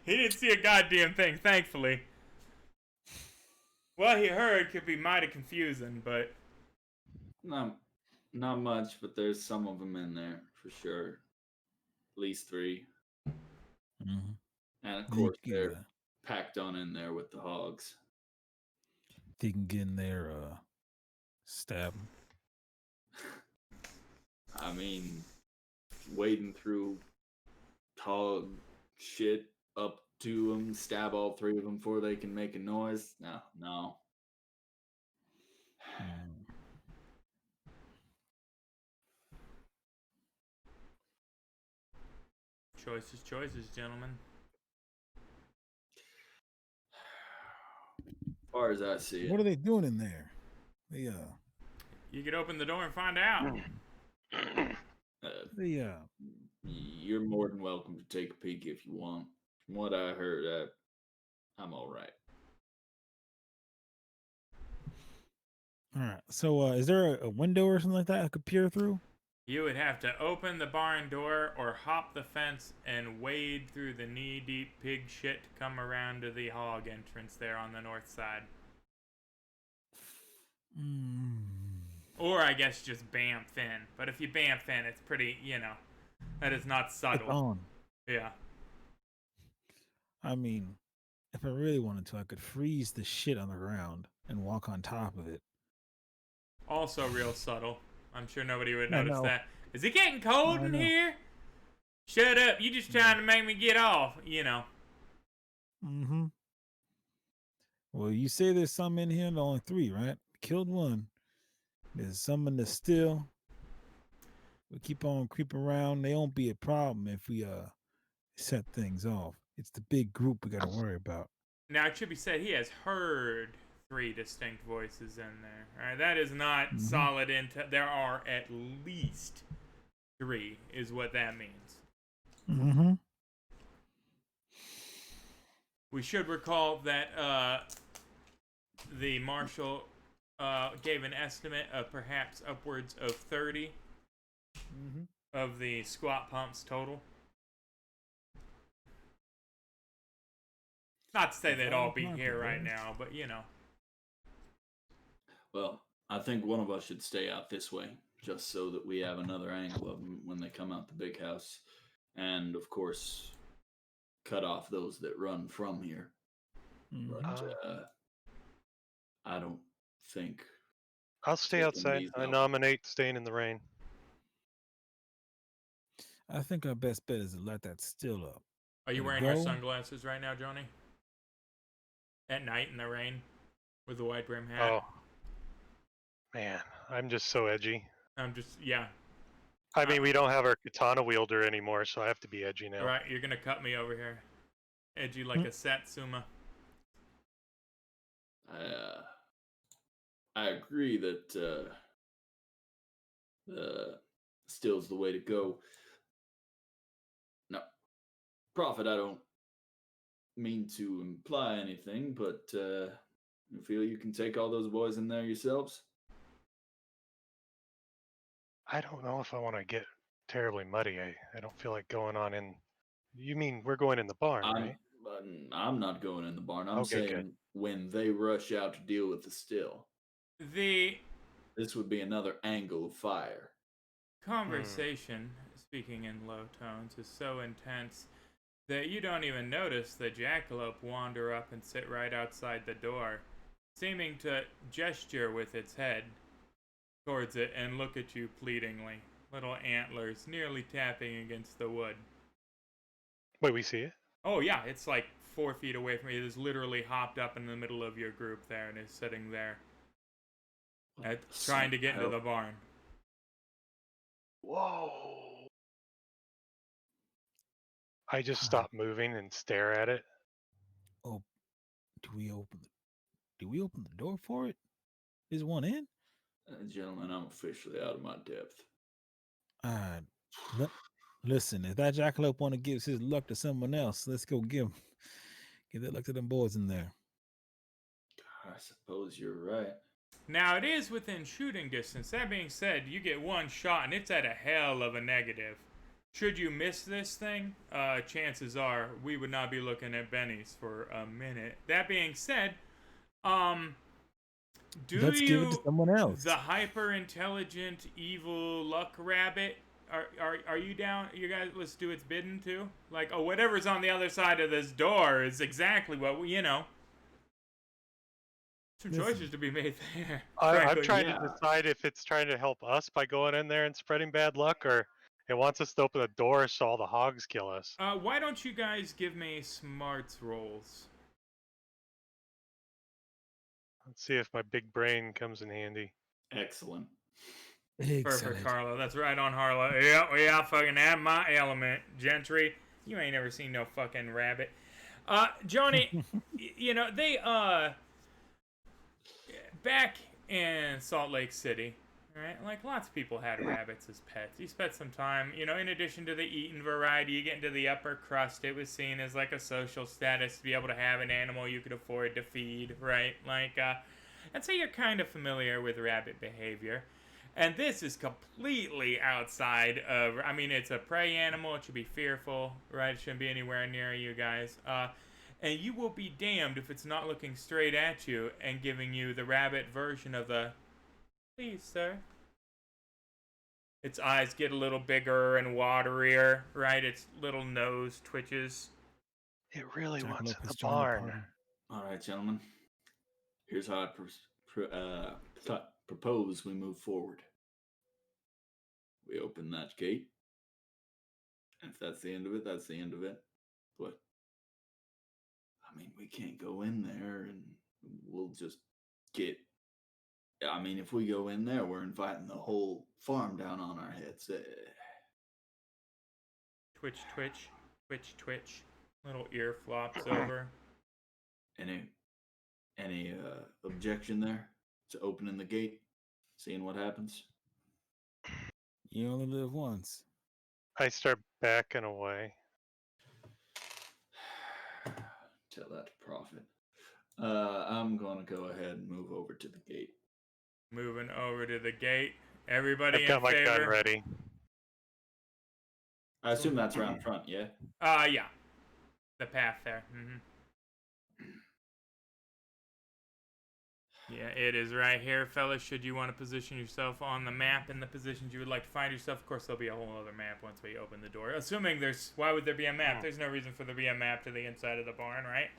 He didn't see a goddamn thing, thankfully. What he heard could be mighty confusing, but Not much, but there's some of them in there for sure. At least 3. Mm-hmm. And of course, they're packed on in there with the hogs. If you can get in there, stab them. I mean, wading through hog shit up to them, stab all 3 of them before they can make a noise. No. Choices, gentlemen. As far as I see it. What are they doing in there? They You could open the door and find out. You're more than welcome to take a peek if you want. From what I heard, I'm all right. All right. So, is there a window or something like that I could peer through? You would have to open the barn door or hop the fence and wade through the knee-deep pig shit to come around to the hog entrance there on the north side. Or I guess just bamf in. But if you bamf in, it's pretty, that is not subtle. It's on. Yeah. I mean, if I really wanted to, I could freeze the shit on the ground and walk on top of it. Also real subtle. I'm sure nobody would notice that. Is it getting cold in here? Shut up. You just trying to make me get off, Mm-hmm. Well, you say there's some in here, only 3, right? Killed 1. There's some in the still. We keep on creeping around. They won't be a problem if we set things off. It's the big group we gotta worry about. Now, it should be said he has heard 3 distinct voices in there. All right, that is not solid intel. There are at least 3, is what that means. Mm-hmm. We should recall that the marshal gave an estimate of perhaps upwards of 30 of the squat pumps total. Not to say they'd all be here right now, but Well, I think one of us should stay out this way, just so that we have another angle of them when they come out the big house. And, of course, cut off those that run from here. But I don't think... I'll stay outside. I nominate staying in the rain. I think our best bet is to let that still up. Are you Let it wearing your go. sunglasses right now, Johnny? At night in the rain with the wide brim hat. Oh, man, I'm just so edgy. I'm just, yeah. I mean, we don't have our katana wielder anymore, so I have to be edgy now. All right, you're gonna cut me over here. Edgy like a Satsuma. I agree that still's the way to go. No, Prophet, I don't mean to imply anything, but you feel you can take all those boys in there yourselves? I don't know if I want to get terribly muddy. I don't feel like going on in. You mean we're going in the barn, right? I'm not going in the barn. I'm Okay, saying good. when they rush out to deal with the still. The This would be another angle of fire. conversation, speaking in low tones, is so intense that you don't even notice the jackalope wander up and sit right outside the door, seeming to gesture with its head towards it and look at you pleadingly, little antlers nearly tapping against the wood. Wait, we see it? Oh yeah, it's like 4 feet away from you. It is literally hopped up in the middle of your group there and is sitting there, trying to get into the barn. Whoa! I just stop moving and stare at it. Oh, do we open the door for it? Is one in? Gentlemen, I'm officially out of my depth. Listen, if that jackalope want to give his luck to someone else, let's go give that luck to them boys in there. I suppose you're right. Now, it is within shooting distance. That being said, you get one shot and it's at a hell of a negative. Should you miss this thing, chances are we would not be looking at bennies for a minute. That being said, Let's give it to someone else. The hyper intelligent evil luck rabbit, are you down? You guys, let's do its bidding too. Like, oh, whatever's on the other side of this door is exactly what we, Some choices to be made there. I'm trying to decide if it's trying to help us by going in there and spreading bad luck, or it wants us to open the door so all the hogs kill us. Why don't you guys give me smarts rolls? Let's see if my big brain comes in handy. Excellent. Perfect, Harlow. That's right on Harlow. Yeah, fucking add my element, Gentry. You ain't never seen no fucking rabbit. Johnny, they, back in Salt Lake City, right? Like, lots of people had rabbits as pets. You spent some time, in addition to the eaten variety, you get into the upper crust. It was seen as like a social status to be able to have an animal you could afford to feed, right? Like, and so you're kind of familiar with rabbit behavior. And this is completely outside of, it's a prey animal. It should be fearful, right? It shouldn't be anywhere near you guys. And you will be damned if it's not looking straight at you and giving you the rabbit version of the, please, sir. Its eyes get a little bigger and waterier, right? Its little nose twitches. It really wants in the barn. All right, gentlemen. Here's how I propose we move forward. We open that gate. And if that's the end of it, that's the end of it. But we can't go in there and we'll just get. If we go in there, we're inviting the whole farm down on our heads. Twitch, twitch, twitch, twitch. Little ear flops over. Any objection there to opening the gate, seeing what happens? You only live once. I start backing away. Tell that to Prophet. I'm going to go ahead and move over to the gate. Moving over to the gate. Everybody I've got my gun ready. I assume that's around front, yeah? Yeah. The path there. Mm-hmm. Yeah, it is right here, fellas. Should you want to position yourself on the map in the positions you would like to find yourself, of course, there'll be a whole other map once we open the door. Assuming why would there be a map? There's no reason for there to be a map to the inside of the barn, right?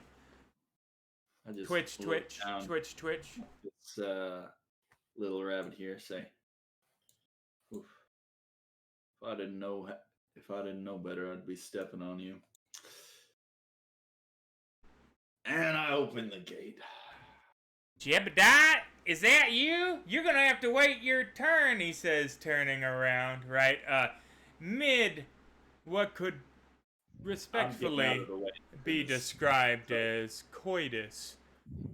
Twitch, twitch, twitch, twitch. It's little rabbit here say, oof, if I didn't know If I didn't know better, I'd be stepping on you. And I open the gate. Jebediah, is that you? You're gonna have to wait your turn, he says, turning around, right? Mid what could respectfully be described as coitus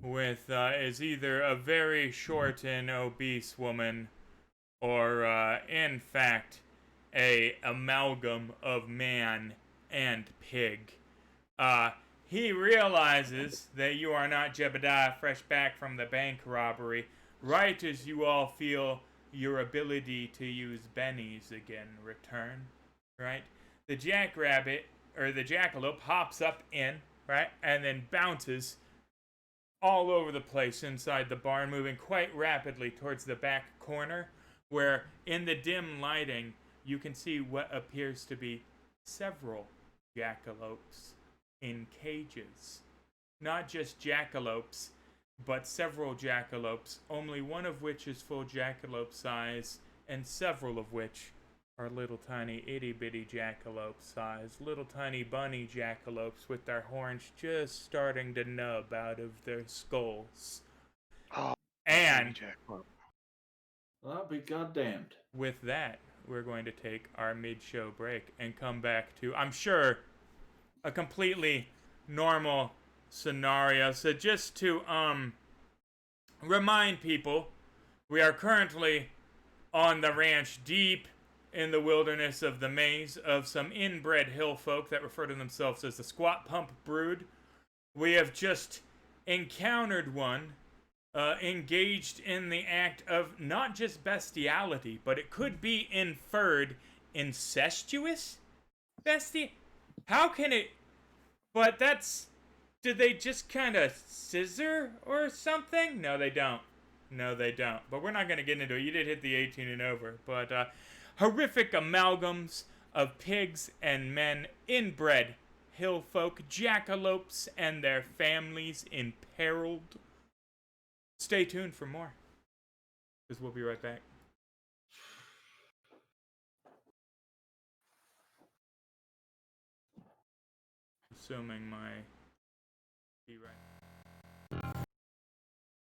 with is either a very short and obese woman or in fact a amalgam of man and pig. He realizes that you are not Jebediah, fresh back from the bank robbery, right as you all feel your ability to use bennies again return, right? The jackrabbit, or the jackalope, hops up in, right, and then bounces all over the place inside the barn, moving quite rapidly towards the back corner, where in the dim lighting you can see what appears to be several jackalopes in cages. Not just jackalopes, but several jackalopes, only one of which is full jackalope size, and several of which are little tiny itty bitty jackalope size, little tiny bunny jackalopes with their horns just starting to nub out of their skulls. Oh, And jackalope. Well, I'll be goddamned. with that, we're going to take our mid-show break and come back to, I'm sure, a completely normal scenario. So just to remind people, we are currently on the ranch deep in the wilderness of the maze of some inbred hill folk that refer to themselves as the Squat Pump Brood. We have just encountered one engaged in the act of not just bestiality, but it could be inferred incestuous how can it? But that's. Did they just kind of scissor or something? No, they don't. No, they don't. But we're not going to get into it. You did hit the 18 and over. But horrific amalgams of pigs and men, inbred hill folk, jackalopes, and their families imperiled. Stay tuned for more, because we'll be right back. Assuming my... Be right.